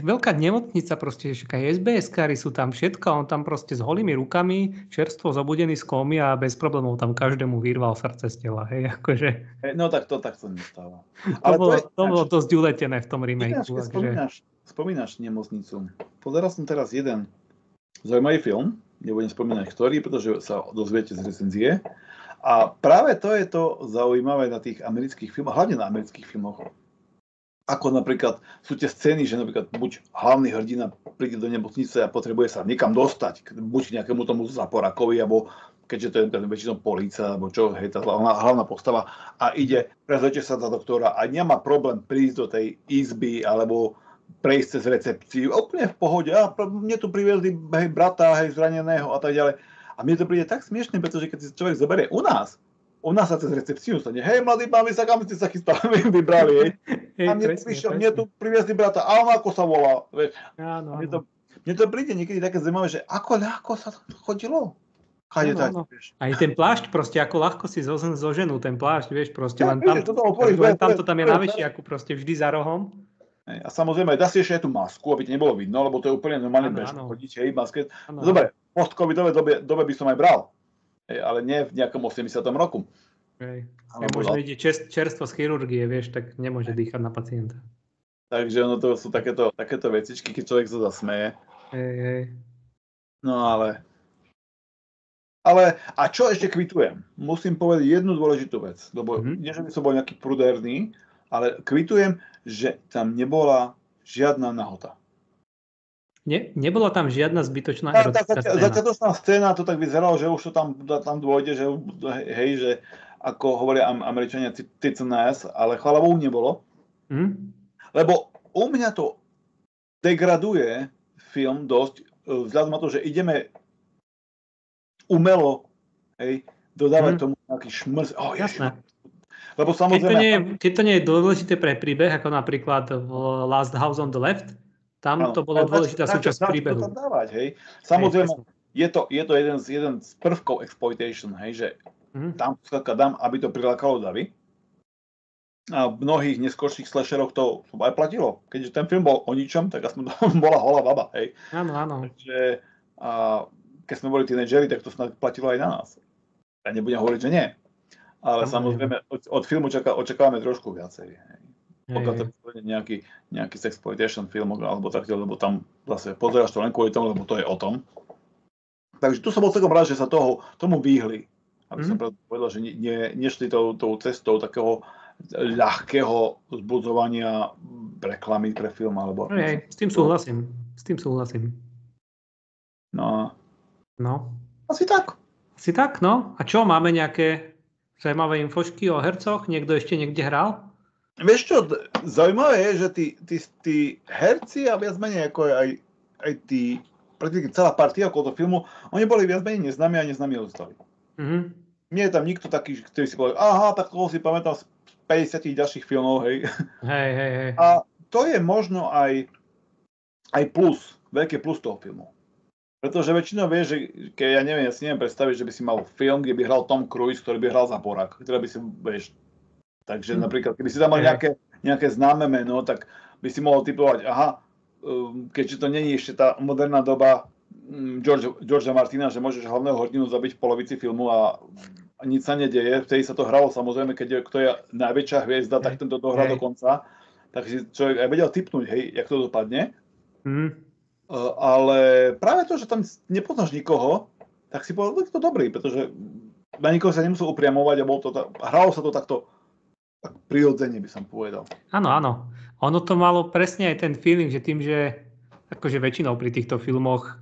veľká nemocnica proste, že aj SBS-kári sú tam všetko, on tam proste s holými rukami, čerstvo zobudený z kómy a bez problémov tam každému vyrval srdce z tela, hej, akože. No tak to nestáva. To bolo dosť uletené v tom remakeu. Spomínaš nemocnicu. Pozeral som teraz jeden zaujímavý film, nebudem spomínať ktorý, pretože sa dozviete z recenzie. A práve to je to zaujímavé na tých amerických filmoch, hlavne na amerických filmoch. Ako napríklad sú tie scény, že napríklad buď hlavný hrdina príde do nemocnice a potrebuje sa niekam dostať, buď k nejakému tomu záporakovi, alebo keďže to je väčšinou polícia, alebo čo, hej, tá hlavná postava, a ide, prezlečie sa za doktora a nemá problém prísť do tej izby, alebo prejsť cez recepciu, úplne v pohode, a mne tu priviezli brata, zraneného a tak ďalej. A mne to príde tak smiešne, pretože keď si človek zoberie u nás sa cez recepciu stane, hej, mladý pán, vy sa kam ste sa chystali, vybrali, hej. A mne tu priviezli brata, a on ako sa volá, vieš. Áno. Mne to príde niekedy také zaujímavé, že ako ľahko sa to chodilo. Aj ten plášť, proste ako ľahko si zoženú ten plášť, vieš, proste len tam to tam je na vešiaku, proste vždy za rohom. A samozrejme, dá si ešte aj tú masku, aby to nebolo vidno, lebo to je úplne normálne bežné chodiť, hej, maske. Dobre, v post-covidovej dobe by som aj bral. Ale nie v nejakom 80. roku. Možno ide čerstvo z chirurgie, vieš, tak nemôže dýchať na pacienta. Takže ono to sú takéto vecičky, keď človek sa zasmeje. Hej. No ale a čo ešte kvitujem? Musím povedať jednu dôležitú vec, lebo nie, že by som bol nejaký prudérny, ale kvitujem, že tam nebola žiadna nahota. Nebola tam žiadna zbytočná erotická scéna. Začiatočná scéna, to tak vyzeralo, že už to tam dôjde, že hej, že ako hovoria Američania, tits and ass, ale chvála Bohu nebolo. Lebo u mňa to degraduje film dosť, vzhľadom na to, že ideme umelo, hej, dodávať tomu nejaký šmrz. Jasné. Lebo samozrejme... Keď to nie je dôležité pre príbeh, ako napríklad v Last House on the Left, tam to bolo dôležitá súčasť príbehu. To tam dávať, hej. Samozrejme, je to jeden z prvkov exploitation, hej, že tam skladka dám, aby to prilákalo davy. A v mnohých neskorších slasheroch to aj platilo. Keďže ten film bol o ničom, tak aspoň to bola holá baba, hej. Áno. Takže keď sme boli tínedžeri, tak to snad platilo aj na nás. Ja nebudem hovoriť, že nie. Ale samozrejme, od filmu očakávame trošku viacej, hej. Pokiaľ to je nejaký sexploitation film alebo takto, lebo tam zase pozeráš to len kvôli tomu, lebo to je o tom. Takže tu som bol celkom rád, že sa tomu vyhli. Aby som povedal, že nešli tou cestou takého ľahkého vzbudzovania reklamy pre film. Alebo... S tým súhlasím. No. Asi tak, no. A čo, máme nejaké zaujímavé infošky o hercoch? Niekto ešte niekde hral? Vieš čo, zaujímavé je, že tí herci a viac menej ako aj tí, prakticky celá partia okolo toho filmu, oni boli viac menej neznámi a neznámi ostali. Nie je tam nikto taký, ktorý si povedal, tak toho si pamätám z 50 ďalších filmov, hej. Hej. A to je možno aj plus, veľké plus toho filmu. Pretože väčšinou vieš, že ja si neviem predstaviť, že by si mal film, kde by hral Tom Cruise, ktorý by hral záporák, ktorý by si, vieš, takže napríklad, keby si tam mal nejaké známe meno, tak by si mohol typovať, keďže to není ešte tá moderná doba Georgea Martina, že môžeš hlavného hrdinu zabiť v polovici filmu a nič sa nedeje. Vtedy sa to hralo samozrejme, kto je najväčšia hviezda, tak tento dohrá do konca. Takže človek aj vedel tipnúť, hej, jak to dopadne. Ale práve to, že tam nepoznáš nikoho, tak si povedal, že to dobrý, pretože na nikoho sa nemusel upriamovať a hralo sa to takto prirodzene, by som povedal. Áno. Ono to malo presne aj ten feeling, že tým, že akože väčšinou pri týchto filmoch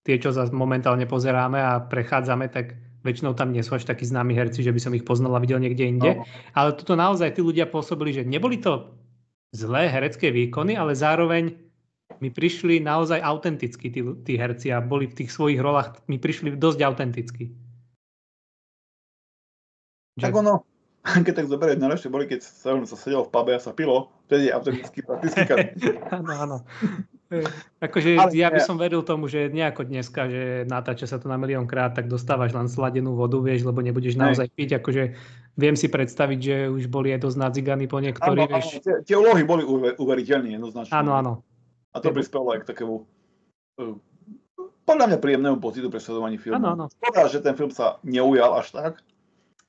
tie, čo zase momentálne pozeráme a prechádzame, tak väčšinou tam nie sú až takí známi herci, že by som ich poznal a videl niekde inde. Ale tuto naozaj tí ľudia pôsobili, že neboli to zlé herecké výkony, ale zároveň mi prišli naozaj autenticky tí herci a boli v tých svojich rolách, mi prišli dosť autenticky. Tak ono, keď tak zoberieš, najlepšie boli, keď sa sedelo v pube a sa pilo, vtedy je autentický praktický. Áno. Akože ja by som veril tomu, že nie ako dneska, že natáča sa to na miliónkrát, tak dostávaš len sladenú vodu, vieš, lebo nebudeš naozaj piť. Akože viem si predstaviť, že už boli aj dosť nadziganí po niektorí, vieš. Tie úlohy boli uveriteľné, jednoznačne. Áno. A to prispelo aj k takému podľa mňa príjemnému pocitu pri sledovaní filmu. Áno. Škoda, že ten film sa neujal až tak.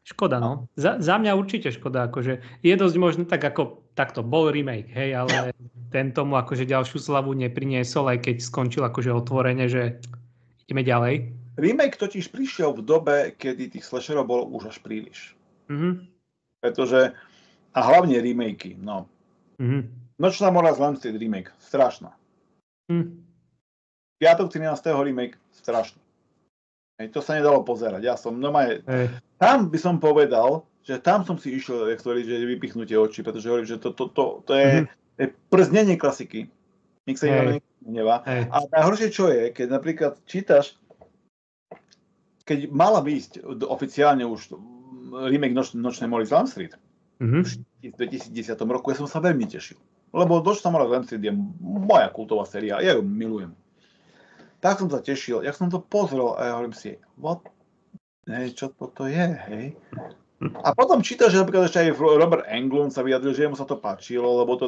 Škoda, no. Za mňa určite škoda, akože je dosť možné tak ako takto bol remake, hej, ale ten tomu akože ďalšiu slavu nepriniesol, aj keď skončil akože otvorene, že ideme ďalej. Remake totiž prišiel v dobe, kedy tých slasherov bolo už až príliš. Pretože, a hlavne remakey, no. Nočná mora z Elm Street remake, strašná. Piatok 13. remake, strašný. To sa nedalo pozerať. Ja som normálne... Tam by som povedal, že tam som si išiel, jak hovorí, že vypichnutie očí, pretože hovorím, že to je prznenie klasiky. Nik sa nevá. A najhoršie čo je, keď napríklad čítaš, keď mala výjsť oficiálne už remake Nočnej mory z Elm Street v 2010 roku, ja som sa veľmi tešil. Lebo Nočná mora z Elm Street je moja kultová séria, ja ju milujem. Tak som sa tešil, jak som to pozrel a ja hovorím si, čo toto je, hej? A potom čítaš, že napríklad ešte aj Robert Englund sa vyjadril, že mu sa to páčilo, lebo to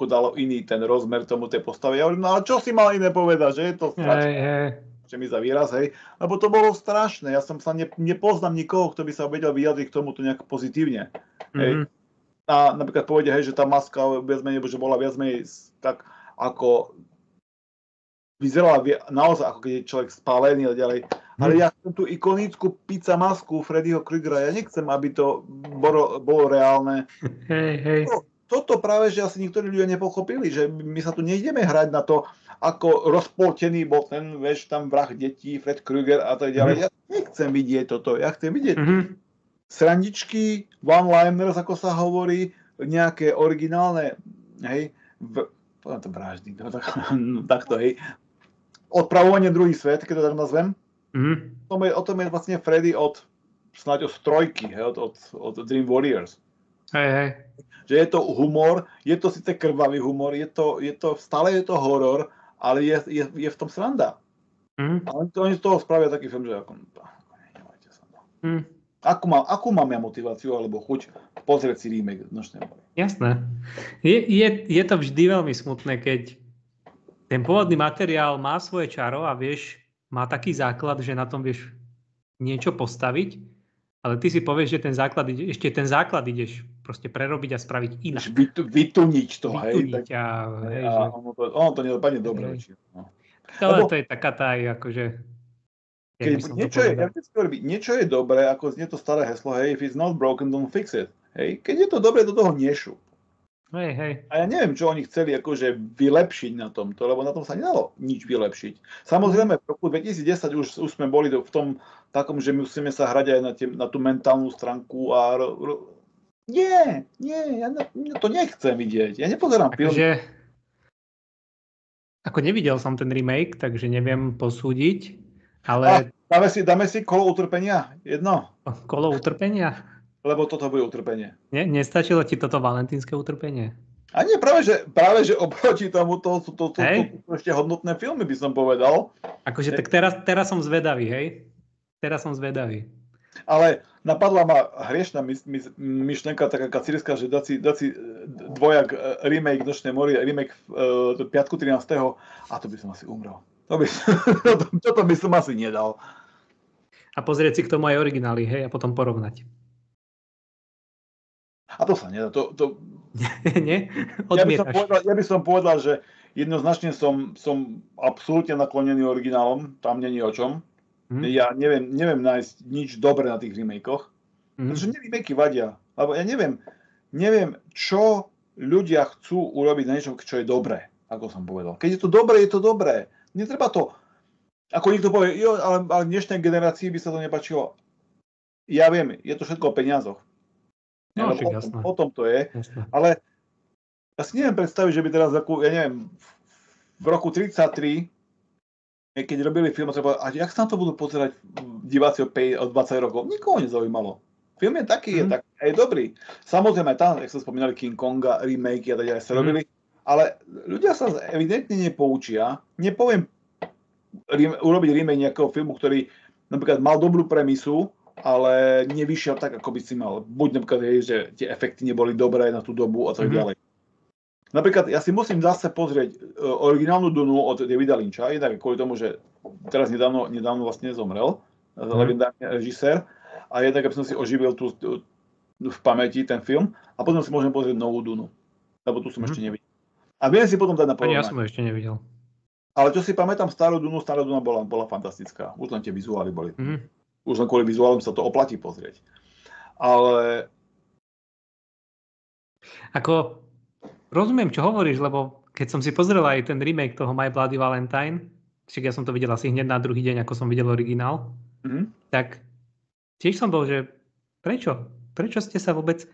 dalo iný ten rozmer tomu tej postavy. Ja hovorím, no ale čo si mal iné povedať, že je to strašné? Čo mi za výraz, hej? Lebo to bolo strašné, ja som sa nepoznám nikoho, kto by sa vedel vyjadriť k tomuto nejak pozitívne. Hej? A napríklad povedia, hej, že tá maska viac menej, že bola viac menej tak ako... Vyzerala naozaj, ako keď je človek spálený a ďalej. Ale ja chcem tú ikonickú pizza masku Freddyho Krugera. Ja nechcem, aby to bolo reálne. Hej. Toto práve, že asi niektorí ľudia nepochopili, že my sa tu nejdeme hrať na to, ako rozpoltený bol ten, vieš, tam vrah detí, Fred Krueger a tak ďalej. Ja nechcem vidieť toto. Ja chcem vidieť srandičky, one-liners, ako sa hovorí, nejaké originálne, hej, to vraždy, takto, hej. Odpravovanie druhý svet, keď to tak nazvem. O tom je vlastne Freddy snáď od trojky, od Dream Warriors. Hej. Že je to humor, je to síce krvavý humor, stále je to horor, ale je v tom sranda. A oni z toho spravia taký film, že nevajte sa. Akú mám ja motiváciu alebo chuť pozrieť si remake Nočnej mory? Jasné. Je to vždy veľmi smutné, keď ten pôvodný materiál má svoje čaro a vieš, má taký základ, že na tom vieš niečo postaviť, ale ty si povieš, že ten základ ideš proste prerobiť a spraviť inak. Vytuniť to, hej. Ono to nedopadne dobre. Ale to je taká tá aj akože... Niečo je dobré, ako znie to staré heslo, hej, if it's not broken, don't fix it. Hej, keď je to dobré, do toho nešup. Hej. A ja neviem, čo oni chceli akože vylepšiť na tomto, lebo na tom sa nedalo nič vylepšiť. Samozrejme, v roku 2010 už sme boli v tom takom, že musíme sa hrať aj na tú mentálnu stránku a... Nie, ja to nechcem vidieť. Ja nepozerám film. Ako nevidel som ten remake, takže neviem posúdiť, ale... Dáme si kolo utrpenia? Jedno? Kolo utrpenia? Lebo toto bude utrpenie. Nestačilo ti toto valentínske utrpenie? A nie, práve že oproti tomu to sú ešte hodnotné filmy, by som povedal. Akože tak teraz som zvedavý, hej? Teraz som zvedavý. Ale napadla ma hriešna myšlenka, taká kacírska, že dať si dvojak remake Nočnej mory, remake piatku 13. A to by som asi umrel. Toto by som asi nedal. A pozrieť si k tomu aj originály, hej? A potom porovnať. A to sa nedá. Nie? Ja by som povedal, že jednoznačne som absolútne naklonený originálom. Tam není o čom. Ja neviem nájsť nič dobré na tých remakeoch. Pretože remakey vadia. Lebo ja neviem, čo ľudia chcú urobiť na niečom, čo je dobré. Ako som povedal. Keď je to dobré, je to dobré. Netreba to... Ako niekto povie, ale dnešnej generácii by sa to nepáčilo. Ja viem, je to všetko o peniazoch. No, o tom to je. Jasne. Ale ja si neviem predstaviť, že by teraz ja neviem, v roku 33, keď robili film, a jak sa na to budú pozerať diváci od 20 rokov? Nikoho nezaujímalo. Film je taký, je dobrý. Samozrejme, tam, jak sa spomínali King Konga, remake a tak ďalej sa robili, ale ľudia sa evidentne nepoučia. Nepoviem urobiť remake nejakého filmu, ktorý napríklad mal dobrú premisu, ale nevyšiel tak, ako by si mal. Buď napríklad, že tie efekty neboli dobré na tú dobu a tak ďalej. Napríklad, ja si musím zase pozrieť originálnu Dunu od Davida Lyncha, jednak kvôli tomu, že teraz nedávno vlastne zomrel, legendárny režisér, a jednak, aby som si oživil tu v pamäti ten film, a potom si môžem pozrieť novú Dunu, lebo tu som ešte nevidel. A viem si potom dať na porovnanie. Ja som ho ešte nevidel. Ale čo si pamätám, stará Duna bola fantastická. Už len tie vizuály boli. Už len kvôli vizuálom sa to oplatí pozrieť. Ale... Ako, rozumiem, čo hovoríš, lebo keď som si pozrel aj ten remake toho My Bloody Valentine, však ja som to videl asi hneď na druhý deň, ako som videl originál, tak tiež som bol, že prečo? Prečo ste sa vôbec...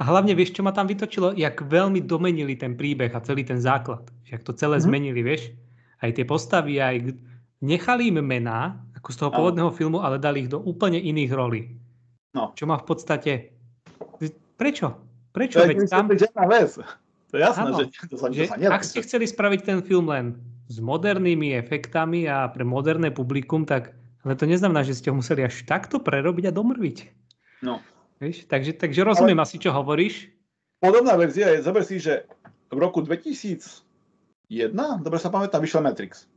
A hlavne vieš, čo ma tam vytočilo? Jak veľmi domenili ten príbeh a celý ten základ. Jak to celé zmenili, vieš? Aj tie postavy, aj nechali im mená, ako z toho pôvodného filmu, ale dali ich do úplne iných rolí. No. Čo má v podstate... Prečo? Prečo? To je tam... vec. To je jasné, áno, že sa nedá. Ak ste chceli spraviť ten film len s modernými efektami a pre moderné publikum, tak ale to neznamená, že ste ho museli až takto prerobiť a domrviť. No. Vieš? Takže rozumiem asi, čo hovoríš. Podobná verzia je, zober si, že v roku 2001, dobre sa pamätám, vyšiel Matrix.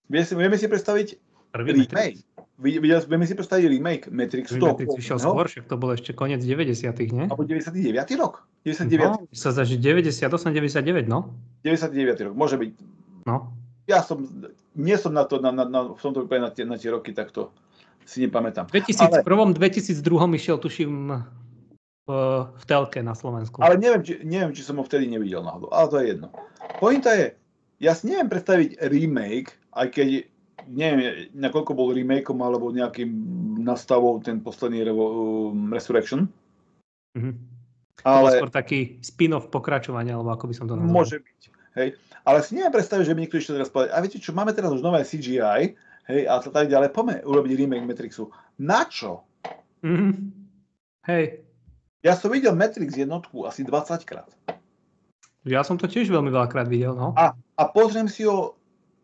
Vieme si predstaviť remake. Vieme si predstaviť remake Matrix 100. Matrix vyšiel skôr, však to bol ešte koniec 90-tych, nie? Alebo 99. rok. 99. No, sa zdá, že 98, 99, no. 99 rok, môže byť. No. Ja nie som na to, v tomto prípade na tie roky, tak to si nepamätám. V 2001, 2002 išiel, tuším, v telke na Slovensku. Ale neviem, či som ho vtedy nevidel náhodou, ale to je jedno. Pointa je, ja si neviem predstaviť remake, aj keď neviem, nakoľko bol remakeom alebo nejakým nastavou ten posledný Resurrection. Ale skôr taký spin-off pokračovania, alebo ako by som to nazval. Môže byť, hej. Ale si neviem predstaviť, že by niekto ešte teraz povedal, a viete čo, máme teraz už nové CGI, hej, a tak ďalej, poďme urobiť remake Matrixu. Na čo? Hej. Ja som videl Matrix jednotku asi 20 krát. Ja som to tiež veľmi veľakrát videl, no. A pozriem si ho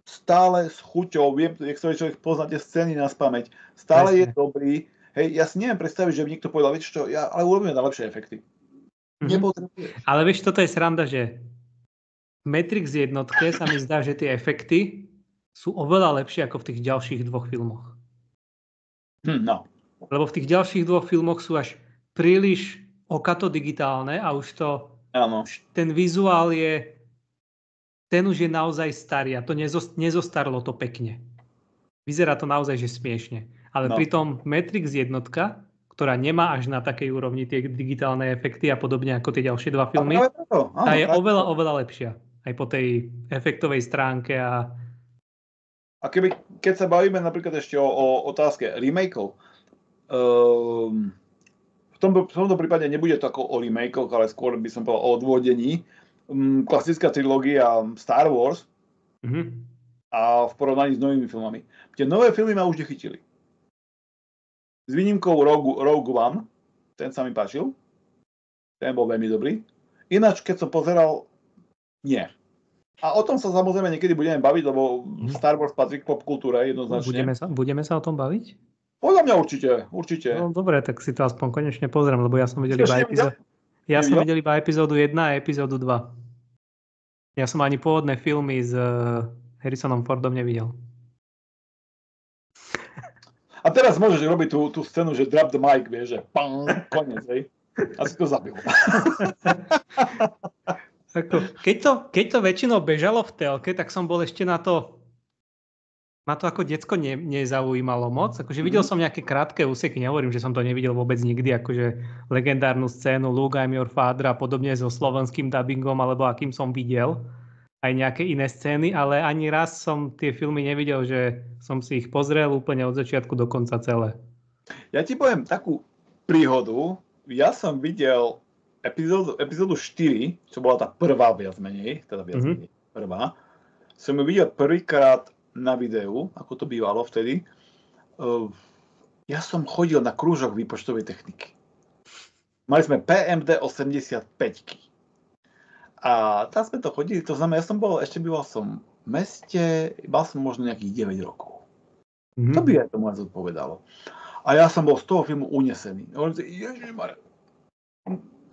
stále s chuťou, viem, jak sa človek poznáte scény na spamäť, stále je dobrý, hej, ja si neviem predstaviť, že by niekto povedal, viete čo, ale urobíme na lepšie efekty. Nepotrebuješ. Ale vieš, toto je sranda, že v Matrix jednotke sa mi zdá, že tie efekty sú oveľa lepšie ako v tých ďalších dvoch filmoch. No. Lebo v tých ďalších dvoch filmoch sú až príliš okato digitálne a už to, ten vizuál je, ten už je naozaj starý a to nezostarlo to pekne. Vyzerá to naozaj, že smiešne. Ale pritom Matrix jednotka, ktorá nemá až na takej úrovni tie digitálne efekty a podobne ako tie ďalšie dva filmy, tá je oveľa, oveľa lepšia. Aj po tej efektovej stránke a keď sa bavíme napríklad ešte o otázke remakeov, v tomto prípade nebude to ako o remakeoch, ale skôr by som povedal o odvodení. Klasická trilógia Star Wars a v porovnaní s novými filmami. Tie nové filmy ma už nechytili. S výnimkou Rogue One, ten sa mi páčil. Ten bol veľmi dobrý. Ináč, keď som pozeral, nie. A o tom sa samozrejme niekedy budeme baviť, lebo Star Wars patrí k popkultúre jednoznačne. Budeme sa o tom baviť? Podľa mňa určite. No dobre, tak si to aspoň konečne pozriem, lebo ja som videl iba epizódu 1 a epizódu 2. Ja som ani pôvodné filmy s Harrisonom Fordom nevidel. A teraz môžeš robiť tú scénu, že drop the mic, vieš, že pang, koniec, hej. Asi to zabil. Keď to väčšinou bežalo v telke, tak som bol ešte na to ako decko nezaujímalo moc. Akože videl som nejaké krátke úseky, nehovorím, že som to nevidel vôbec nikdy, akože legendárnu scénu Luke, I'm your father a podobne so slovenským dubbingom, alebo akým som videl. Aj nejaké iné scény, ale ani raz som tie filmy nevidel, že som si ich pozrel úplne od začiatku do konca celé. Ja ti poviem takú príhodu. Ja som videl epizódu 4, čo bola tá prvá viac menej, prvá. som ju videl prvýkrát na videu, ako to bývalo vtedy. Ja som chodil na krúžok výpočtovej techniky. Mali sme PMD 85. A tam sme to chodili, to znamená, ešte býval som v meste, mal som možno nejakých 9 rokov. To by aj tomu aj zodpovedalo. A ja som bol z toho filmu unesený. Ježišmarja.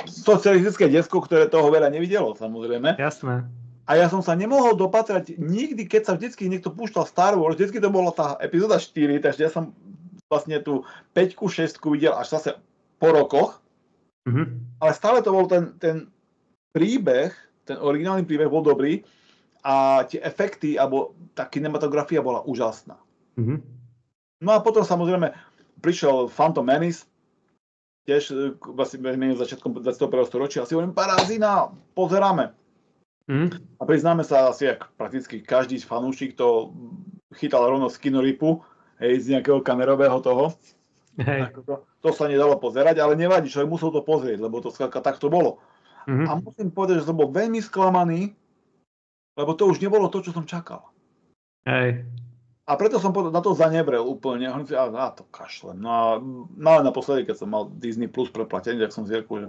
Socialistické detsko, ktoré toho veľa nevidelo, samozrejme. Jasné. A ja som sa nemohol dopatrať nikdy, keď sa vždycky niekto púšťal Star Wars, vždycky to bola tá epizóda 4, takže ja som vlastne tú 5-ku, 6-ku videl až zase po rokoch. Ale stále to bol ten príbeh, ten originálny príbeh bol dobrý a tie efekty, alebo tá kinematografia bola úžasná. No a potom samozrejme prišiel Phantom Menace, tiež vlastne začiatkom 21. storočia, asi hovorím, parazina, pozeráme. A priznáme sa asi, jak prakticky každý fanúšik to chytal rovno z kinoripu, z nejakého kamerového toho. To sa nedalo pozerať, ale nevadí, človek musel to pozrieť, lebo to skrátka tak to bolo. A musím povedať, že som bol veľmi sklamaný, lebo to už nebolo to, čo som čakal. A preto som na to zanebrel úplne. A to kašlem. No a naposledy, keď som mal Disney Plus preplatený, tak som si řekl, že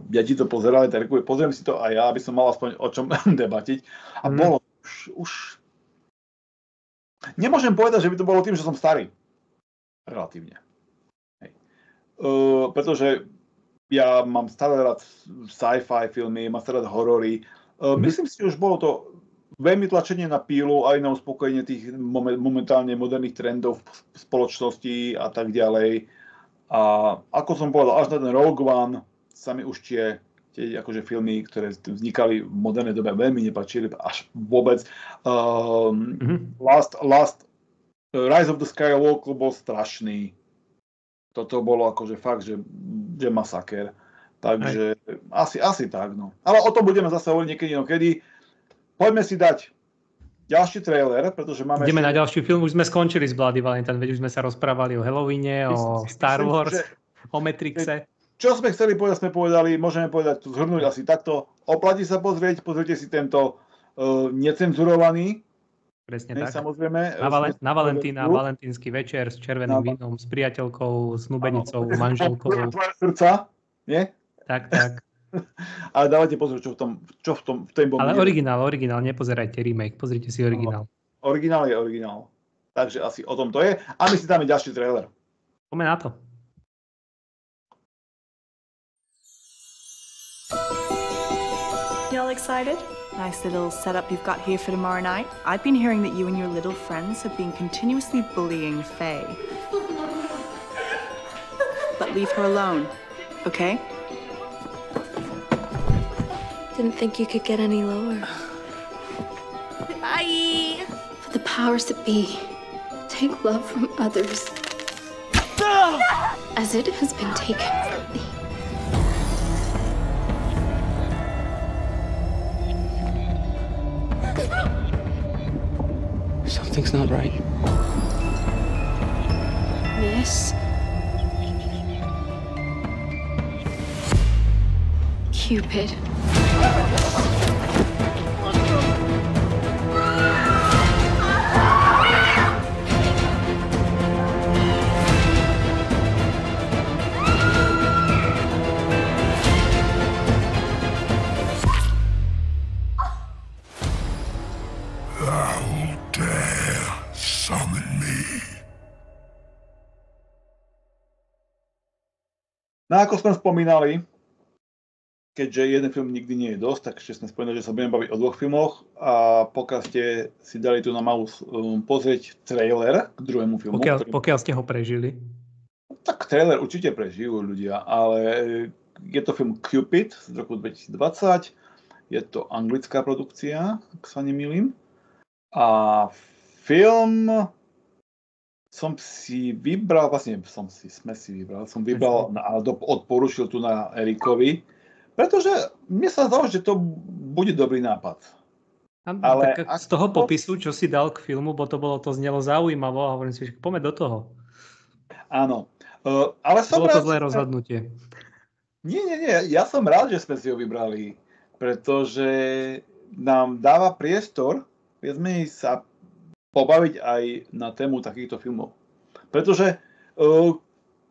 deti to pozerali, tak pozriem si to aj ja, aby som mal aspoň o čom debatiť. A bolo už... Nemôžem povedať, že by to bolo tým, že som starý. Relatívne. Pretože ja mám stále rád sci-fi filmy, mám stále rád horory. Myslím si, že už bolo to veľmi tlačenie na pílu aj na uspokojenie tých momentálne moderných trendov v spoločnosti a tak ďalej. A ako som povedal, až na ten Rogue One sa mi už tie akože filmy, ktoré vznikali v modernej dobe, veľmi nepáčili až vôbec. Rise of the Skywalker bol strašný. Toto bolo akože fakt, že masaker. Takže asi tak, no. Ale o tom budeme zase hovoriť niekedy inokedy. Poďme si dať ďalší trailer, pretože máme... Ideme na ďalší film, už sme skončili s Bloody Valentine, veď už sme sa rozprávali o Halloweene, o Star Wars, o Matrixe. Čo sme chceli povedať, sme povedali, môžeme povedať, zhrnúť asi takto. Oplatí sa pozrieť, pozrite si tento necenzurovaný. Presne tak. Samozrejme. Na Valentína, valentínsky večer s červeným vínom, s priateľkou, snúbenicou, manželkou. Tvoje srdca, nie? Tak. Ale dávajte pozor, čo v tom bombe. Ale originál, nepozerajte remake, pozrite si originál. Originál je originál. Takže asi o tom to je. A my si dáme ďalší trailer. Poďme na to. Y'all excited? Nice little setup you've got here for tomorrow night. I've been hearing that you and your little friends have been continuously bullying Faye. But leave her alone, okay? Didn't think you could get any lower. Bye! For the powers that be, take love from others as it has been taken from me. Something's not right. Miss Cupid. No ako sme spomínali, keďže jeden film nikdy nie je dosť, tak ešte sme spomínali, že sa budeme baviť o 2 filmoch a pokiaľ ste si dali tu na mouse pozrieť trailer k druhému filmu. Pokiaľ ste ho prežili. Tak trailer určite prežijú ľudia, ale je to film Cupid z roku 2020, je to anglická produkcia, ak sa nemýlim. A film... Som vybral a odporučil tu na Erikovi, pretože mne sa zdalo, že to bude dobrý nápad. Ale z toho popisu, čo si dal k filmu, bo to znelo zaujímavo a hovorím si, že poďme do toho. Áno. Ale som bolo to zlé rozhodnutie. Nie, ja som rád, že sme si ho vybrali, pretože nám dáva priestor viac menej sa pobaviť aj na tému takýchto filmov. Pretože,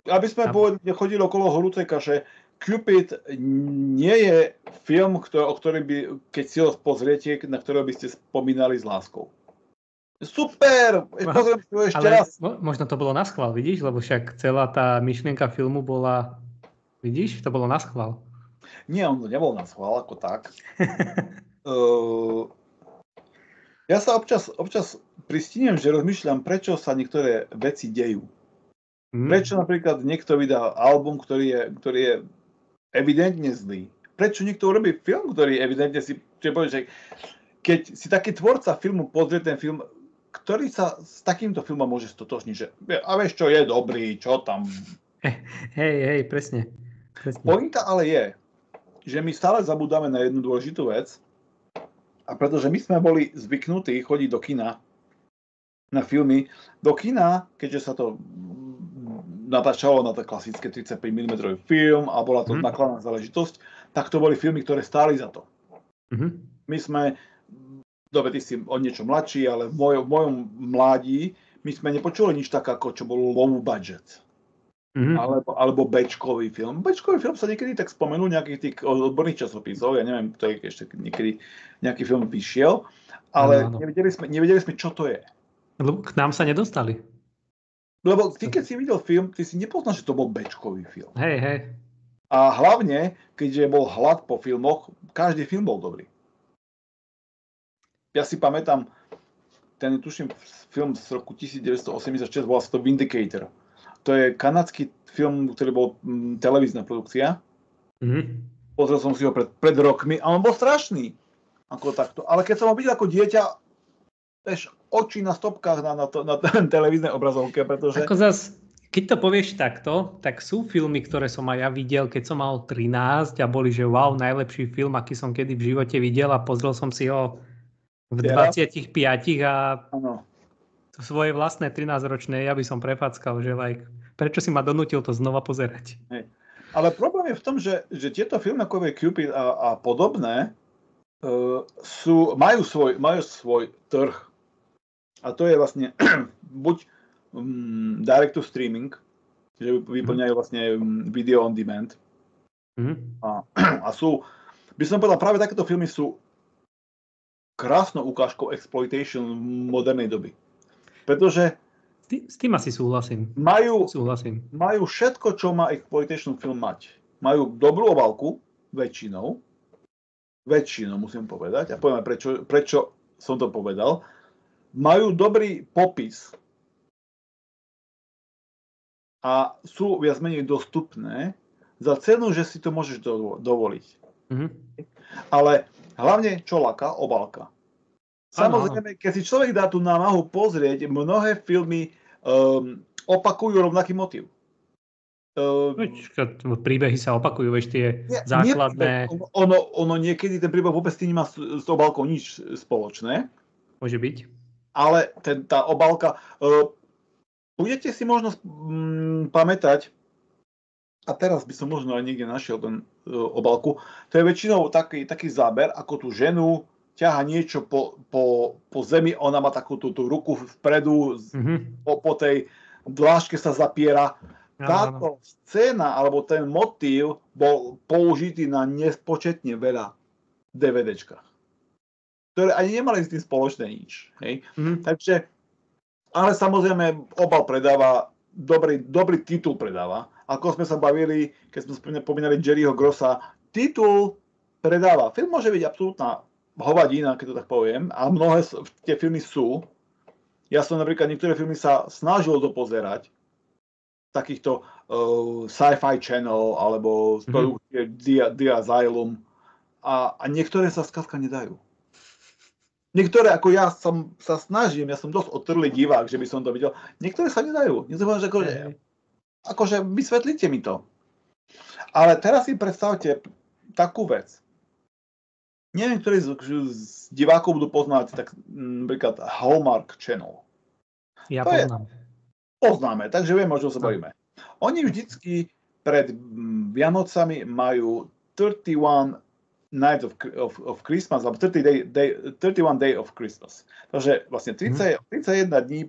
aby sme chodili okolo horúcej kaše, Cupid nie je film, o ktorý by, keď si ho pozriete, na ktorého by ste spomínali s láskou. Super! Pozriem si ho ešte raz. Možno to bolo naschvál, vidíš? Lebo však celá tá myšlienka filmu bola, vidíš? To bolo naschvál. Nie, on to nebol naschvál ako tak. Ja sa občas pristínem, že rozmýšľam, prečo sa niektoré veci dejú. Prečo napríklad niekto vydá album, ktorý je evidentne zlý. Prečo niekto urobí film, ktorý evidentne si povie, že keď si taký tvorca filmu pozrie ten film, ktorý sa s takýmto filmom môže stotožniť, že a vieš čo, je dobrý, čo tam. Hej, presne. Pointa ale je, že my stále zabudáme na jednu dôležitú vec, a pretože my sme boli zvyknutí chodiť do kina na filmy, do kina, keďže sa to natáčalo na to klasické 35 mm film a bola to nakladná záležitosť, tak to boli filmy, ktoré stáli za to. My sme, dobre, ty si o niečo mladší, ale v mojom mládí my sme nepočuli nič tak, ako čo bolo low budget. Alebo Bčkový film. Bčkový film sa niekedy tak spomenul nejakých tých odborných časopisov, ja neviem, to je ešte niekedy nejaký film vyšiel, ale nevedeli sme, čo to je. Lebo k nám sa nedostali. Lebo ty, keď si videl film, ty si nepoznáš, že to bol Bčkový film. Hej. A hlavne, keďže bol hlad po filmoch, každý film bol dobrý. Ja si pamätám, ten tuším film z roku 1986, volá sa to Vindicator. To je kanadský film, ktorý bol televízna produkcia. Pozrel som si ho pred rokmi a on bol strašný. Ako takto. Ale keď som ho videl ako dieťa, oči na stopkách na televíznej obrazovke, pretože... Ako zas, keď to povieš takto, tak sú filmy, ktoré som aj ja videl, keď som mal 13 a boli, že wow, najlepší film, aký som kedy v živote videl a pozrel som si ho v 25 a svoje vlastné 13-ročné, ja by som prefackal, že prečo si ma donútil to znova pozerať. Hej. Ale problém je v tom, že tieto filmy ako je Cupid a podobné majú svoj trh. A to je vlastne buď direct to streaming, že vyplňajú vlastne video on demand. A sú, by som povedal, práve takéto filmy sú krásnou ukážkou exploitation modernej doby. Pretože s tým asi súhlasím. Majú všetko, čo má exploitation film mať. Majú dobrú obálku, väčšinou musím povedať, a poviem prečo som to povedal. Majú dobrý popis a sú viac menej dostupné za cenu, že si to môžeš dovoliť. Ale hlavne čo láka? Obálka. Samozrejme, keď si človek dá tú námahu pozrieť, mnohé filmy opakujú rovnaký motív. Príbehy sa opakujú, vieš, tie základné... Ono niekedy ten príbeh vôbec nemá s obálkou nič spoločné. Môže byť. Ale tá obálka... budete si možno pamätať, a teraz by som možno aj niekde našiel ten obálku, to je väčšinou taký záber, ako tú ženu ťaha niečo po zemi, ona má takú tú ruku vpredu, po tej dláške sa zapiera. Táto scéna, alebo ten motív bol použitý na nespočetne veľa DVDčkách, ktoré ani nemali s tým spoločné nič. Hej? Takže, ale samozrejme, obal predáva, dobrý titul predáva. Ako sme sa bavili, keď sme spomínali Jerryho Grossa, titul predáva. Film môže byť absolútna hovadina, keď to tak poviem, a mnohé tie filmy sú. Ja som napríklad niektoré filmy sa snažil dopozerať, takýchto Sci-Fi Channel alebo z produkcie The Asylum a niektoré sa skladka nedajú. Niektoré, ako ja sa snažím, ja som dosť otrlý divák, že by som to videl, niektoré sa nedajú. Akože vysvetlite mi to. Ale teraz si predstavte takú vec. Neviem, ktorí z divákov budú poznať tak napríklad Hallmark Channel. Ja poznám. Poznáme, takže vieme, o čom sa bavíme. Oni vždycky pred Vianocami majú 31 Night of Christmas, alebo 31 Day of Christmas. Takže vlastne 31 dní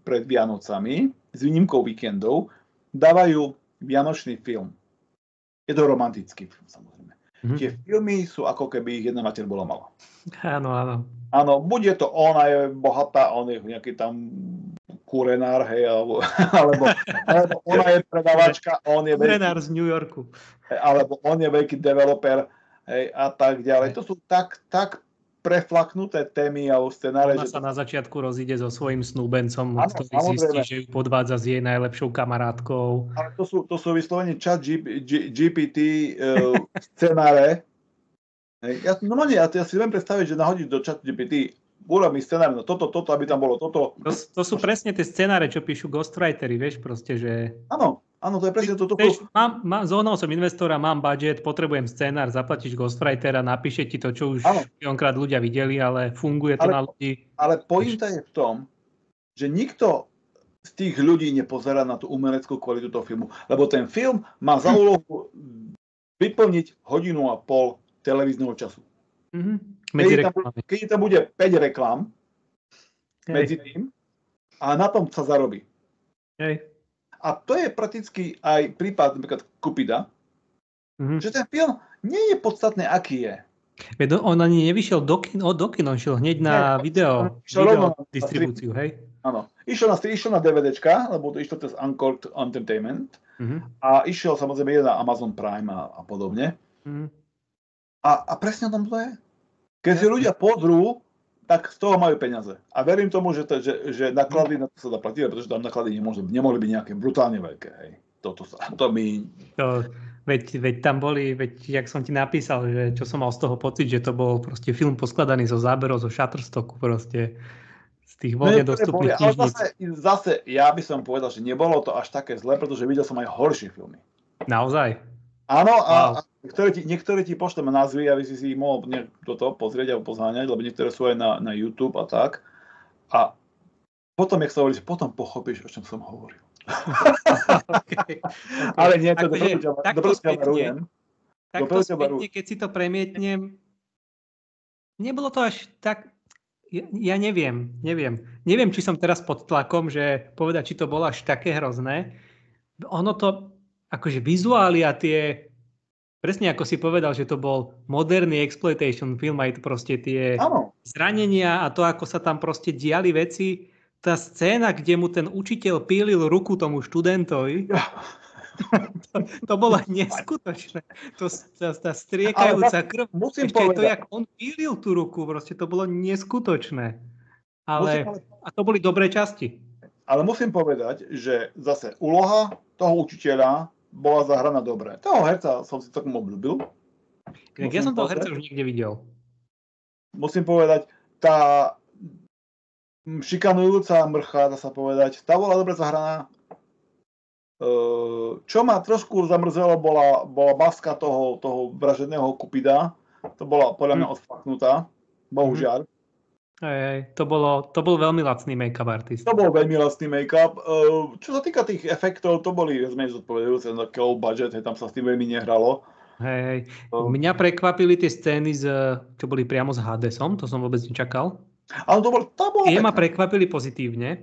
pred Vianocami, s výnimkou víkendov, dávajú vianočný film. Je to romantický film, samozrejme. Tie filmy sú ako keby ich jedna mater bola malá. Áno. Áno, buď je to ona je bohatá, on je nejaký tam kurenár, hej, alebo ona je predavačka, on je kurenár z New Yorku. Alebo on je veľký developer, hej, a tak ďalej. To sú tak preflaknuté témy alebo scenáre. Ona sa na začiatku rozíde so svojím snúbencom, ktorý zistí, že ju podvádza s jej najlepšou kamarátkou. Ale to sú vyslovene chat GPT scenáre. Ja si viem predstaviť, že nahodíš do chat GPT, urob mi scenár, no toto, aby tam bolo toto. To sú presne tie scenáre, čo píšu ghostwritery, vieš, proste, že... Áno, to je presne toto. Zohnal som investora, mám budget, potrebujem scénár, zaplatíš ghostwritera, napíše ti to, čo už miliónkrát ľudia videli, ale funguje to na ľudí. Ale pointa je v tom, že nikto z tých ľudí nepozerá na tú umeleckú kvalitu toho filmu, lebo ten film má za úlohu vyplniť 1,5 hodiny televízneho času. Keď tam bude 5 reklám medzi tým a na tom sa zarobí. A to je prakticky aj prípad napríklad Cupida, že ten film nie je podstatné, aký je. On ani nevyšiel do kin, on šiel hneď na video distribúciu, hej? Áno. Išiel na DVDčka, lebo to išlo cez Uncorked Entertainment a išiel samozrejme na Amazon Prime a podobne. A presne o tom to je. Keď si ľudia pozrú, tak z toho majú peniaze. A verím tomu, že náklady na to sa dá platiť, pretože tam náklady nemohli byť nejaké brutálne veľké. Hej. Veď tam boli, jak som ti napísal, že čo som mal z toho pocit, že to bol proste film poskladaný zo záberov, zo Shutterstocku, proste z tých voľne dostupných knižníc. Ale zase ja by som povedal, že nebolo to až také zle, pretože videl som aj horšie filmy. Naozaj? Áno, a niektoré ti pošleme názvy, aby si ich mohol toto pozrieť alebo pozháňať, lebo niektoré sú aj na YouTube a tak. A potom, jak sa hovorí, potom pochopíš, o čom som hovoril. Okay. Ale nie, to dobro ťa varujem. Takto spätne, keď si to premietnem, nebolo to až tak, ja neviem. Neviem, či som teraz pod tlakom, že povedať, či to bolo až také hrozné. Ono to, akože vizuály a tie, presne ako si povedal, že to bol moderný exploitation film, aj proste tie zranenia a to, ako sa tam proste diali veci. Tá scéna, kde mu ten učiteľ pílil ruku tomu študentovi, to bolo neskutočné. Tá striekajúca krv, ešte povedať, to, jak on pílil tú ruku, proste to bolo neskutočné. A to boli dobré časti. Ale musím povedať, že zase úloha toho učiteľa bola zahraná dobre. Toho herca som si takom obľúbil. Ja som toho herca už nikde videl. Musím povedať, tá šikanujúca mrcha, dá sa povedať, tá bola dobre zahraná. Čo ma trošku zamrzelo, bola maska toho vražedného Cupida. To bola podľa mňa odfaknutá. Bohužiaľ. To bol veľmi lacný make-up artist. To bol veľmi lacný make-up. Čo sa týka tých efektov, to boli zmeň zodpovedajúce na low budget, tam sa s tým veľmi nehralo. Mňa prekvapili tie scény, čo boli priamo s Hadesom, to som vôbec nečakal. Ale to bolo tie ma prekvapili pozitívne.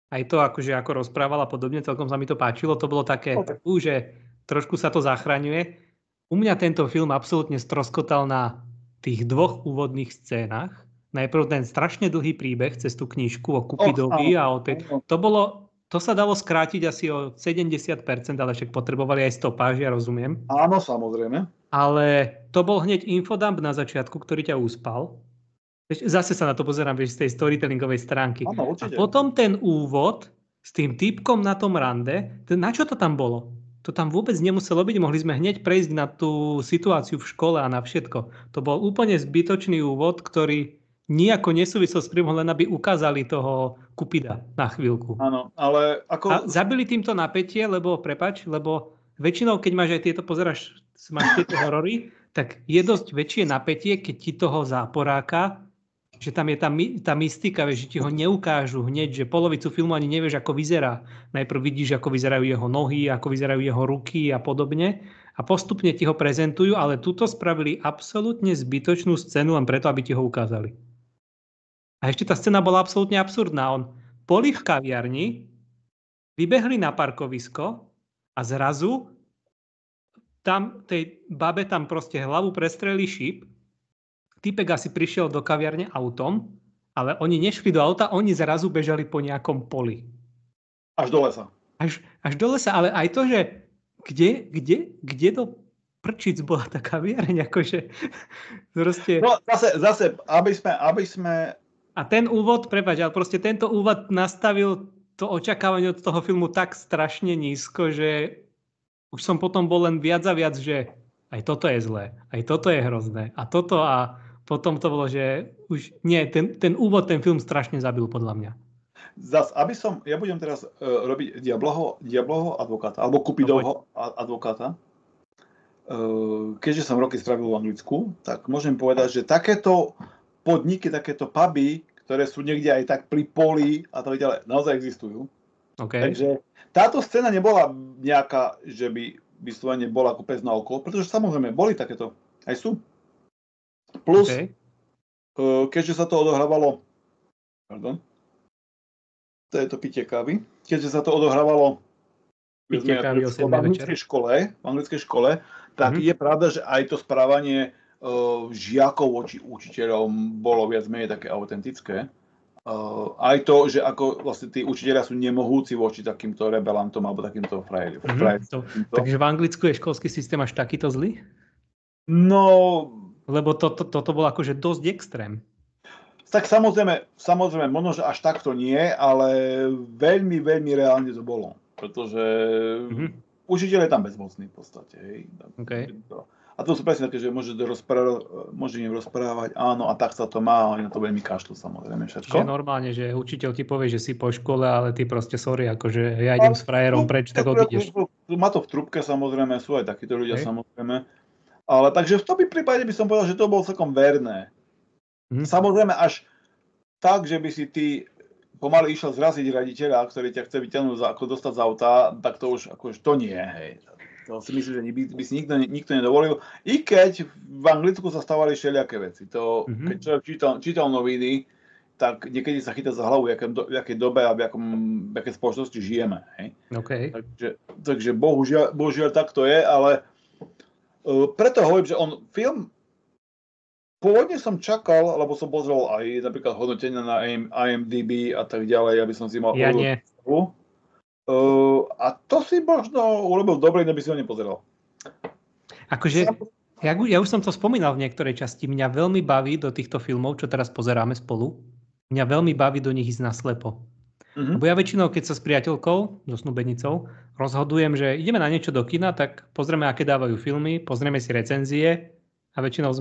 Aj to, akože ako rozprávala podobne, celkom sa mi to páčilo. To bolo také, že trošku sa to zachraňuje. U mňa tento film absolútne stroskotal na tých 2 úvodných scénach. Najprv ten strašne dlhý príbeh cez tú knižku o Cupidovi a o tej... To sa dalo skrátiť asi o 70%, ale však potrebovali aj stopáž, ja rozumiem. Áno, samozrejme. Ale to bol hneď infodump na začiatku, ktorý ťa uspal. Zase sa na to pozerám, vieš, z tej storytellingovej stránky. Áno, a potom ten úvod s tým typkom na tom rande, na čo to tam bolo? To tam vôbec nemuselo byť, mohli sme hneď prejsť na tú situáciu v škole a na všetko. To bol úplne zbytočný úvod, ktorý nijako nesúvisel s príbehom, len aby ukázali toho Cupida na chvíľku. Áno, ale ako... A zabili týmto napätie, lebo väčšinou, keď máš aj tieto, máš tieto horory, tak je dosť väčšie napätie, keď ti toho záporáka, že tam je tá mystika, vieš, že ti ho neukážu hneď, že polovicu filmu ani nevieš, ako vyzerá. Najprv vidíš, ako vyzerajú jeho nohy, ako vyzerajú jeho ruky a podobne. a postupne ti ho prezentujú, ale tuto spravili absolútne zbytočnú scénu len preto, aby ti ho ukázali. A ešte tá scéna bola absolútne absurdná. Boli v kaviarni, vybehli na parkovisko a zrazu tam tej babe tam proste hlavu prestrelí šíp. Typek asi prišiel do kaviarne autom, ale oni nešli do auta, oni zrazu bežali po nejakom poli. Až do lesa. Až do lesa, ale aj to, že kde do prčic bola tá kaviareň, akože proste... No zase, aby sme... A ten úvod, prepáč, ale proste tento úvod nastavil to očakávanie od toho filmu tak strašne nízko, že už som potom bol len viac a viac, že aj toto je zlé, aj toto je hrozné a toto a potom to bolo, že už nie, ten úvod, ten film strašne zabil podľa mňa. Zas, ja budem teraz robiť Diabloho advokáta, alebo Cupidovho advokáta. Keďže som roky strávil v Anglicku, tak môžem povedať, že takéto podniky, takéto puby, ktoré sú niekde aj tak pri poli a tak ďalej, naozaj existujú. Okay. Takže táto scéna nebola nejaká, že by vyslovene bola ako pes na oko, pretože samozrejme boli takéto, aj sú. Plus, keďže sa to odohrávalo, to je to pitie kávy, keďže sa to odohrávalo v anglickej škole, tak je pravda, že aj to správanie žiakov voči učiteľom bolo viac menej také autentické. Aj to, že ako vlastne tí učiteľia sú nemohúci voči takýmto rebelantom alebo takýmto frajerom. Takže v Anglicku je školský systém až takýto zlý? No... Lebo toto bolo akože dosť extrém. Tak samozrejme, možno, že až takto nie, ale veľmi, veľmi reálne to bolo. Pretože učiteľ je tam bezmocný v podstate. Hej. Okay. A to sú presne také, že môže im rozprávať, áno, a tak sa to má, oni na to veľmi kašľú, samozrejme, všetko. Čiže normálne, že učiteľ ti povie, že si po škole, ale ty proste sorry, akože ja idem s frajerom preč, tak odídeš. Má to v trúbke, samozrejme, sú aj takíto ľudia, samozrejme. Ale takže v tom prípade by som povedal, že to bolo celkom verné. Samozrejme, až tak, že by si ty pomaly išiel zraziť riaditeľa, ktorý ťa chce vyťahnuť, ako dostať z auta, tak to už akože to nie, hej. To si myslím, že by si nikto nedovolil. I keď v Anglicku sa stávali všelijaké veci. Keď človek čítal noviny, tak niekedy sa chytá za hlavu, v jakej dobe a v jakej spoločnosti žijeme. Hej? Okay. Takže bohužiaľ tak to je, ale preto hovorím, že film pôvodne som čakal, lebo som pozrel aj napríklad hodnotenia na IMDb a tak ďalej, aby som si mal... Ja nie. A to si možno urobil dobre, neby si ho nepozeral. Akože, ja už som to spomínal v niektorej časti, mňa veľmi baví do týchto filmov, čo teraz pozeráme spolu, mňa veľmi baví do nich ísť naslepo. Lebo ja väčšinou, keď sa s priateľkou, so snúbenicou, rozhodujem, že ideme na niečo do kina, tak pozrieme, aké dávajú filmy, pozrieme si recenzie a väčšinou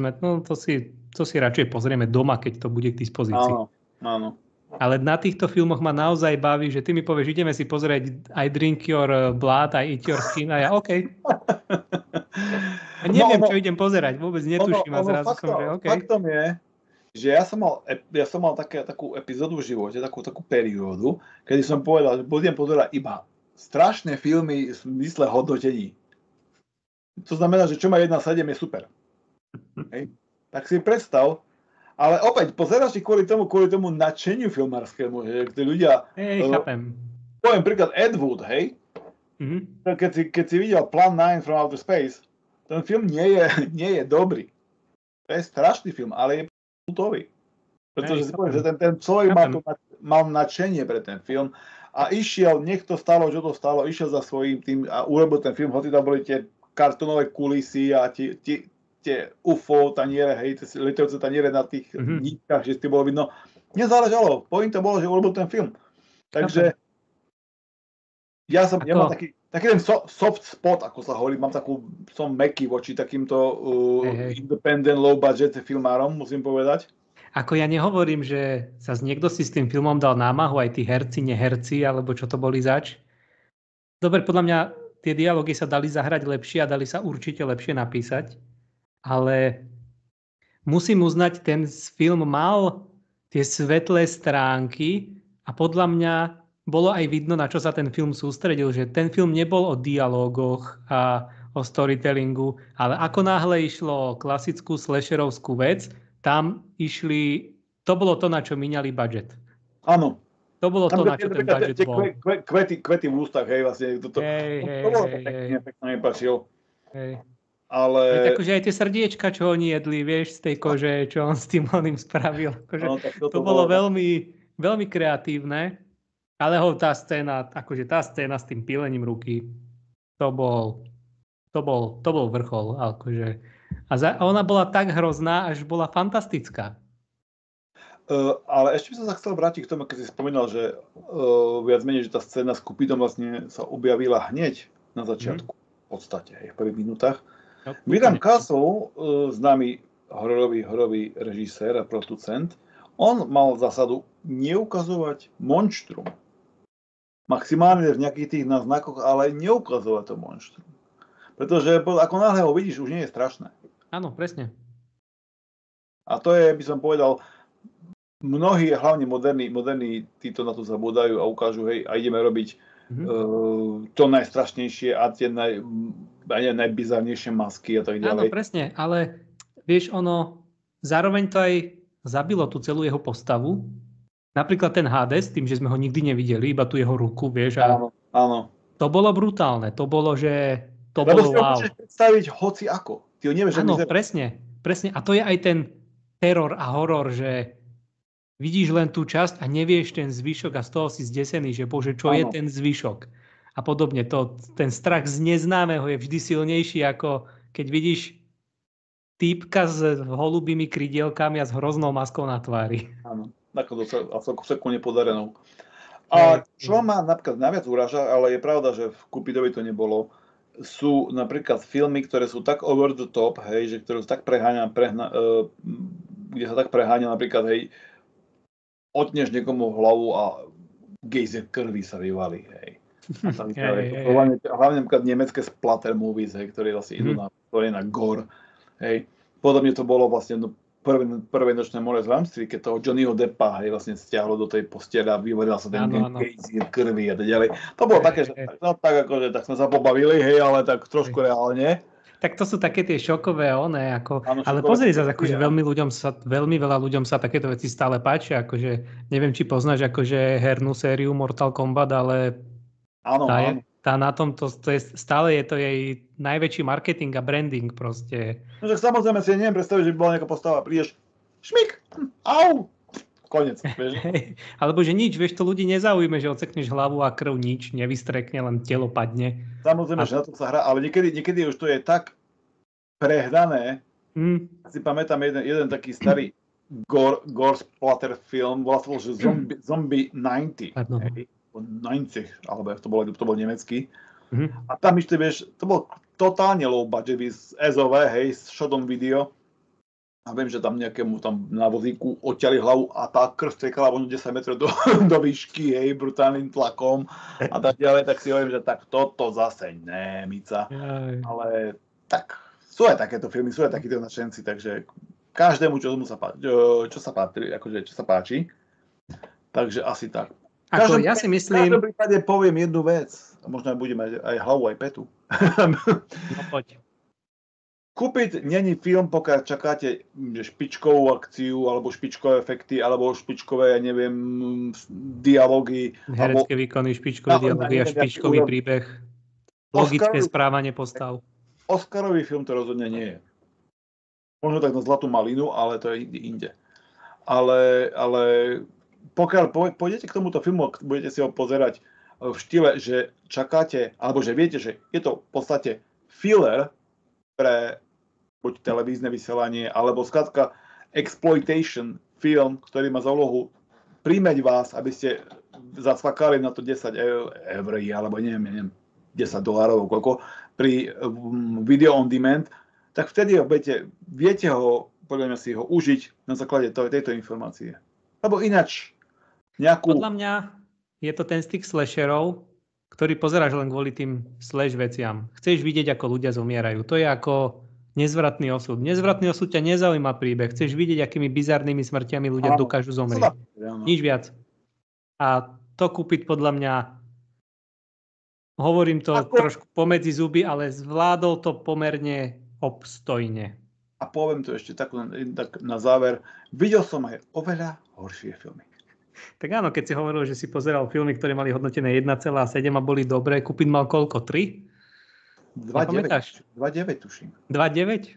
to si radšej pozrieme doma, keď to bude k dispozícii. Áno. Ale na týchto filmoch ma naozaj baví, že ty mi povieš, ideme si pozrieť I Drink Your Blood, I Eat Your Skin a ja OK. A neviem, čo idem pozerať, vôbec netuším a zrazu som, že OK. Faktom je, že ja som mal takú epizódu v živote, takú periódu, kedy som povedal, že budem pozerať iba strašné filmy v mysle hodnotení. To znamená, že čo má 1,7 je super. Hej. Tak si predstav, ale opäť, pozeráš si kvôli tomu nadšeniu filmárskému, že tí ľudia... chápem. Poviem príklad Ed Wood, hej? Keď si videl Plan 9 from Outer Space, ten film nie je dobrý. To je strašný film, ale je kultový. Pretože si poviem, že ten človek mal nadšenie pre ten film a išiel, nech to stalo, čo to stalo, išiel za svojím tým a urobil ten film, hoci tam boli tie kartonové kulisy a tie UFO taniere, hej, letojúce taniere na tých nítkach, že si bolo vidno. Nezáležalo. Pointa bolo, že urobil ten film. Takže ja mám taký ten soft spot, ako sa hovorí, som mäkký voči takýmto independent, low budget filmárom, musím povedať. Ako ja nehovorím, že sa niekto si s tým filmom dal námahu, aj tí herci, neherci, alebo čo to boli zač. Dobre, podľa mňa tie dialógy sa dali zahrať lepšie a dali sa určite lepšie napísať. Ale musím uznať, ten film mal tie svetlé stránky a podľa mňa bolo aj vidno, na čo sa ten film sústredil, že ten film nebol o dialógoch a o o storytellingu, ale ako náhle išlo o klasickú slasherovskú vec, tam išli, to bolo to, na čo míňali budget. Áno. To bolo to, na čo ten budget bol. Kvety v ústach, hej, vlastne. To bolo pekne mi páčil. Hej. Ale... Akože aj tie srdiečka, čo oni jedli, vieš, z tej kože, čo on s tým oným spravil. Akože, to bolo veľmi, veľmi kreatívne, ale tá scéna s tým pílením ruky, to bol vrchol. Akože. A ona bola tak hrozná, až bola fantastická. Ale ešte by som sa chcel vrátiť k tomu, keď si spomínal, že viac menej, že tá scéna s Cupidom vlastne sa objavila hneď na začiatku, v podstate, aj v prvých minútach. William Castle, známy hororový režisér a producent, on mal zásadu neukazovať monštrum. Maximálne v nejakých tých náznakoch, ale neukazovať to monštrum. Pretože ako náhle ho vidíš, už nie je strašné. Áno, presne. A to je, by som povedal, mnohí, hlavne moderní títo na to zabúdajú a ukážu, hej, a ideme robiť to najstrašnejšie a tie najbizarnejšie masky a tak ďalej. Áno, presne, ale vieš, zároveň to aj zabilo tú celú jeho postavu. Napríklad ten Hades, tým, že sme ho nikdy nevideli, iba tú jeho ruku, vieš. Áno. To bolo brutálne, to bolo, že to lebo bolo wow. Lebo si ho môžeš predstaviť hoci ako. Ty ho nevieš, áno, presne. A to je aj ten teror a horor, že vidíš len tú časť a nevieš ten zvyšok a z toho si zdesený, že bože, čo je ten zvyšok. A podobne, ten strach z neznámeho je vždy silnejší, ako keď vidíš týpka s holubými krydielkami a s hroznou maskou na tvári. Áno, ako celku nepodarenou. A čo ma napríklad najviac uráža, ale je pravda, že v Cupidovi to nebolo, sú napríklad filmy, ktoré sú tak over the top, hej, že ktoré sú tak kde sa tak preháňa napríklad, hej, odneš niekomu hlavu a gejzer krvi sa vyvalí, hej. Hlavne napríklad nemecké splatter movies, hej, ktoré vlastne idú na gore, hej. Podobne to bolo vlastne prvé nočné more z Ramstry, keď toho Johnnyho Deppa, hej, vlastne stiahlo do tej postele a vyvaril sa ten gejzer krvi a tak ďalej. To bolo také, že tak akože tak sme sa pobavili, hej, ale tak trošku reálne. Tak to sú také tie šokové ale pozri sa, akože veľmi veľa ľuďom sa takéto veci stále páčia, akože neviem, či poznáš akože hernú sériu Mortal Kombat, ale tá na tom, stále je to jej najväčší marketing a branding proste. No tak samozrejme si neviem predstaviť, že by bola nejaká postava, prídeš, šmik, au, konec, vieš. Alebo že nič, vieš, to ľudí nezaujíme, že odsekneš hlavu a krv nič, nevystrekne, len telo padne. Samozrejme, že na to sa hrá, ale niekedy už to je tak prehrané. Si pamätám jeden taký starý gore splatter film, volá sa to, že Zombie 90. 90, alebo to bol nemecký. A tam ešte, vieš, to bol totálne low budget, SOV, hej, shot on video. A viem, že tam nejakému tam na vozíku odťali hlavu a tá krv strekala možno 10 metrov do výšky, hej, brutálnym tlakom a tak ďalej, tak si hovorím, že tak toto zase Mica. Ale tak, sú aj takéto filmy, sú aj takíto nadšenci, takže každému, čo sa páči. Takže asi tak. Ja si myslím... V každom prípade poviem jednu vec, a možno aj budeme aj hlavu, aj petu. No poď. Cupid není film, pokiaľ čakáte špičkovú akciu, alebo špičkové efekty, alebo špičkové, ja neviem, dialógy. Herecké výkony, špičkové dialógy a špičkový príbeh. Logické správanie postav. Oscarový film to rozhodne nie je. Možno tak na Zlatú malinu, ale to je inde. Ale pokiaľ pôjdete k tomuto filmu, budete si ho pozerať v štýle, že čakáte, alebo že viete, že je to v podstate filler pre buď televízne vysielanie, alebo skrátka exploitation film, ktorý má za úlohu príjmeť vás, aby ste zacvakali na to 10 eur, alebo neviem, $10, koľko, pri video on demand, tak vtedy viete ho, podľa mňa si ho užiť na základe tejto informácie. Lebo ináč Podľa mňa je to ten z tých slasherov, ktorý pozeráš len kvôli tým slash veciam. Chceš vidieť, ako ľudia zomierajú. To je ako nezvratný osud. Nezvratný osud ťa nezaujíma príbeh. Chceš vidieť, akými bizarnými smrťami ľudia dokážu zomrieť. Nič viac. A to Cupid podľa mňa Hovorím to trošku pomedzi zuby, ale zvládol to pomerne obstojne. A poviem to ešte tak na záver. Videl som aj oveľa horšie filmy. Tak áno, keď si hovoril, že si pozeral filmy, ktoré mali hodnotené 1,7 a boli dobré, Kupin mal koľko? 3? 2,9 tuším. 2,9?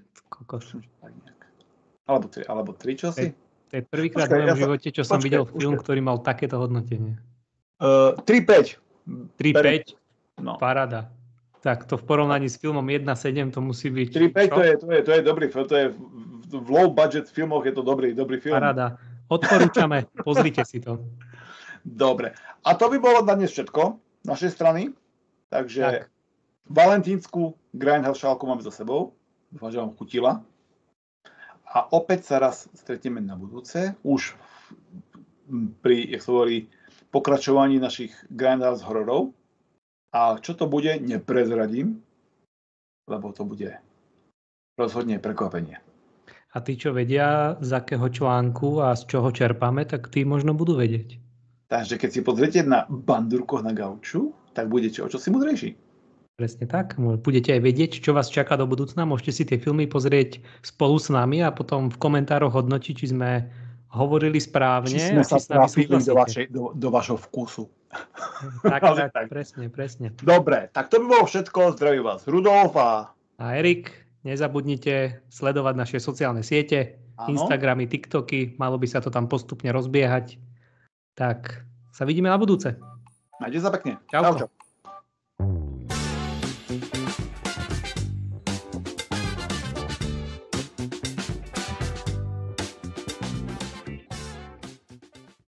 Alebo 3, čo si? To je prvýkrát v mojom živote, čo som videl film, ktorý mal takéto hodnotenie. 3,5. 3,5? No. Paráda. Tak to v porovnaní s filmom 1,7 to musí byť... 3,5 to je dobrý film, to je v low budget filmoch je to dobrý film. Paráda. Odporúčame, pozrite si to. Dobre. A to by bolo na dnes všetko z našej strany. Takže valentínsku Grindhouse šálku máme za sebou. Dúfam, že vám chutila. A opäť sa raz stretneme na budúce. Už pri, jak sa hovorí, pokračovaní našich Grindhouse hororov. A čo to bude, neprezradím, lebo to bude rozhodne prekvapenie. A tí, čo vedia, z akého článku a z čoho čerpáme, tak tí možno budú vedieť. Takže keď si pozriete na bandurkoch na gauču, tak budete o čo si múdrejší. Presne tak. Budete aj vedieť, čo vás čaká do budúcna. Môžete si tie filmy pozrieť spolu s nami a potom v komentároch hodnotiť, či sme hovorili správne. Či sme sa trafili do vašho vkusu. Tak, presne. Dobre, tak to by bolo všetko. Zdravím vás Rudolf a Erik. Nezabudnite sledovať naše sociálne siete, Instagramy, TikToky. Malo by sa to tam postupne rozbiehať. Tak sa vidíme na budúce. Majte sa pekne. Čauko. Čau.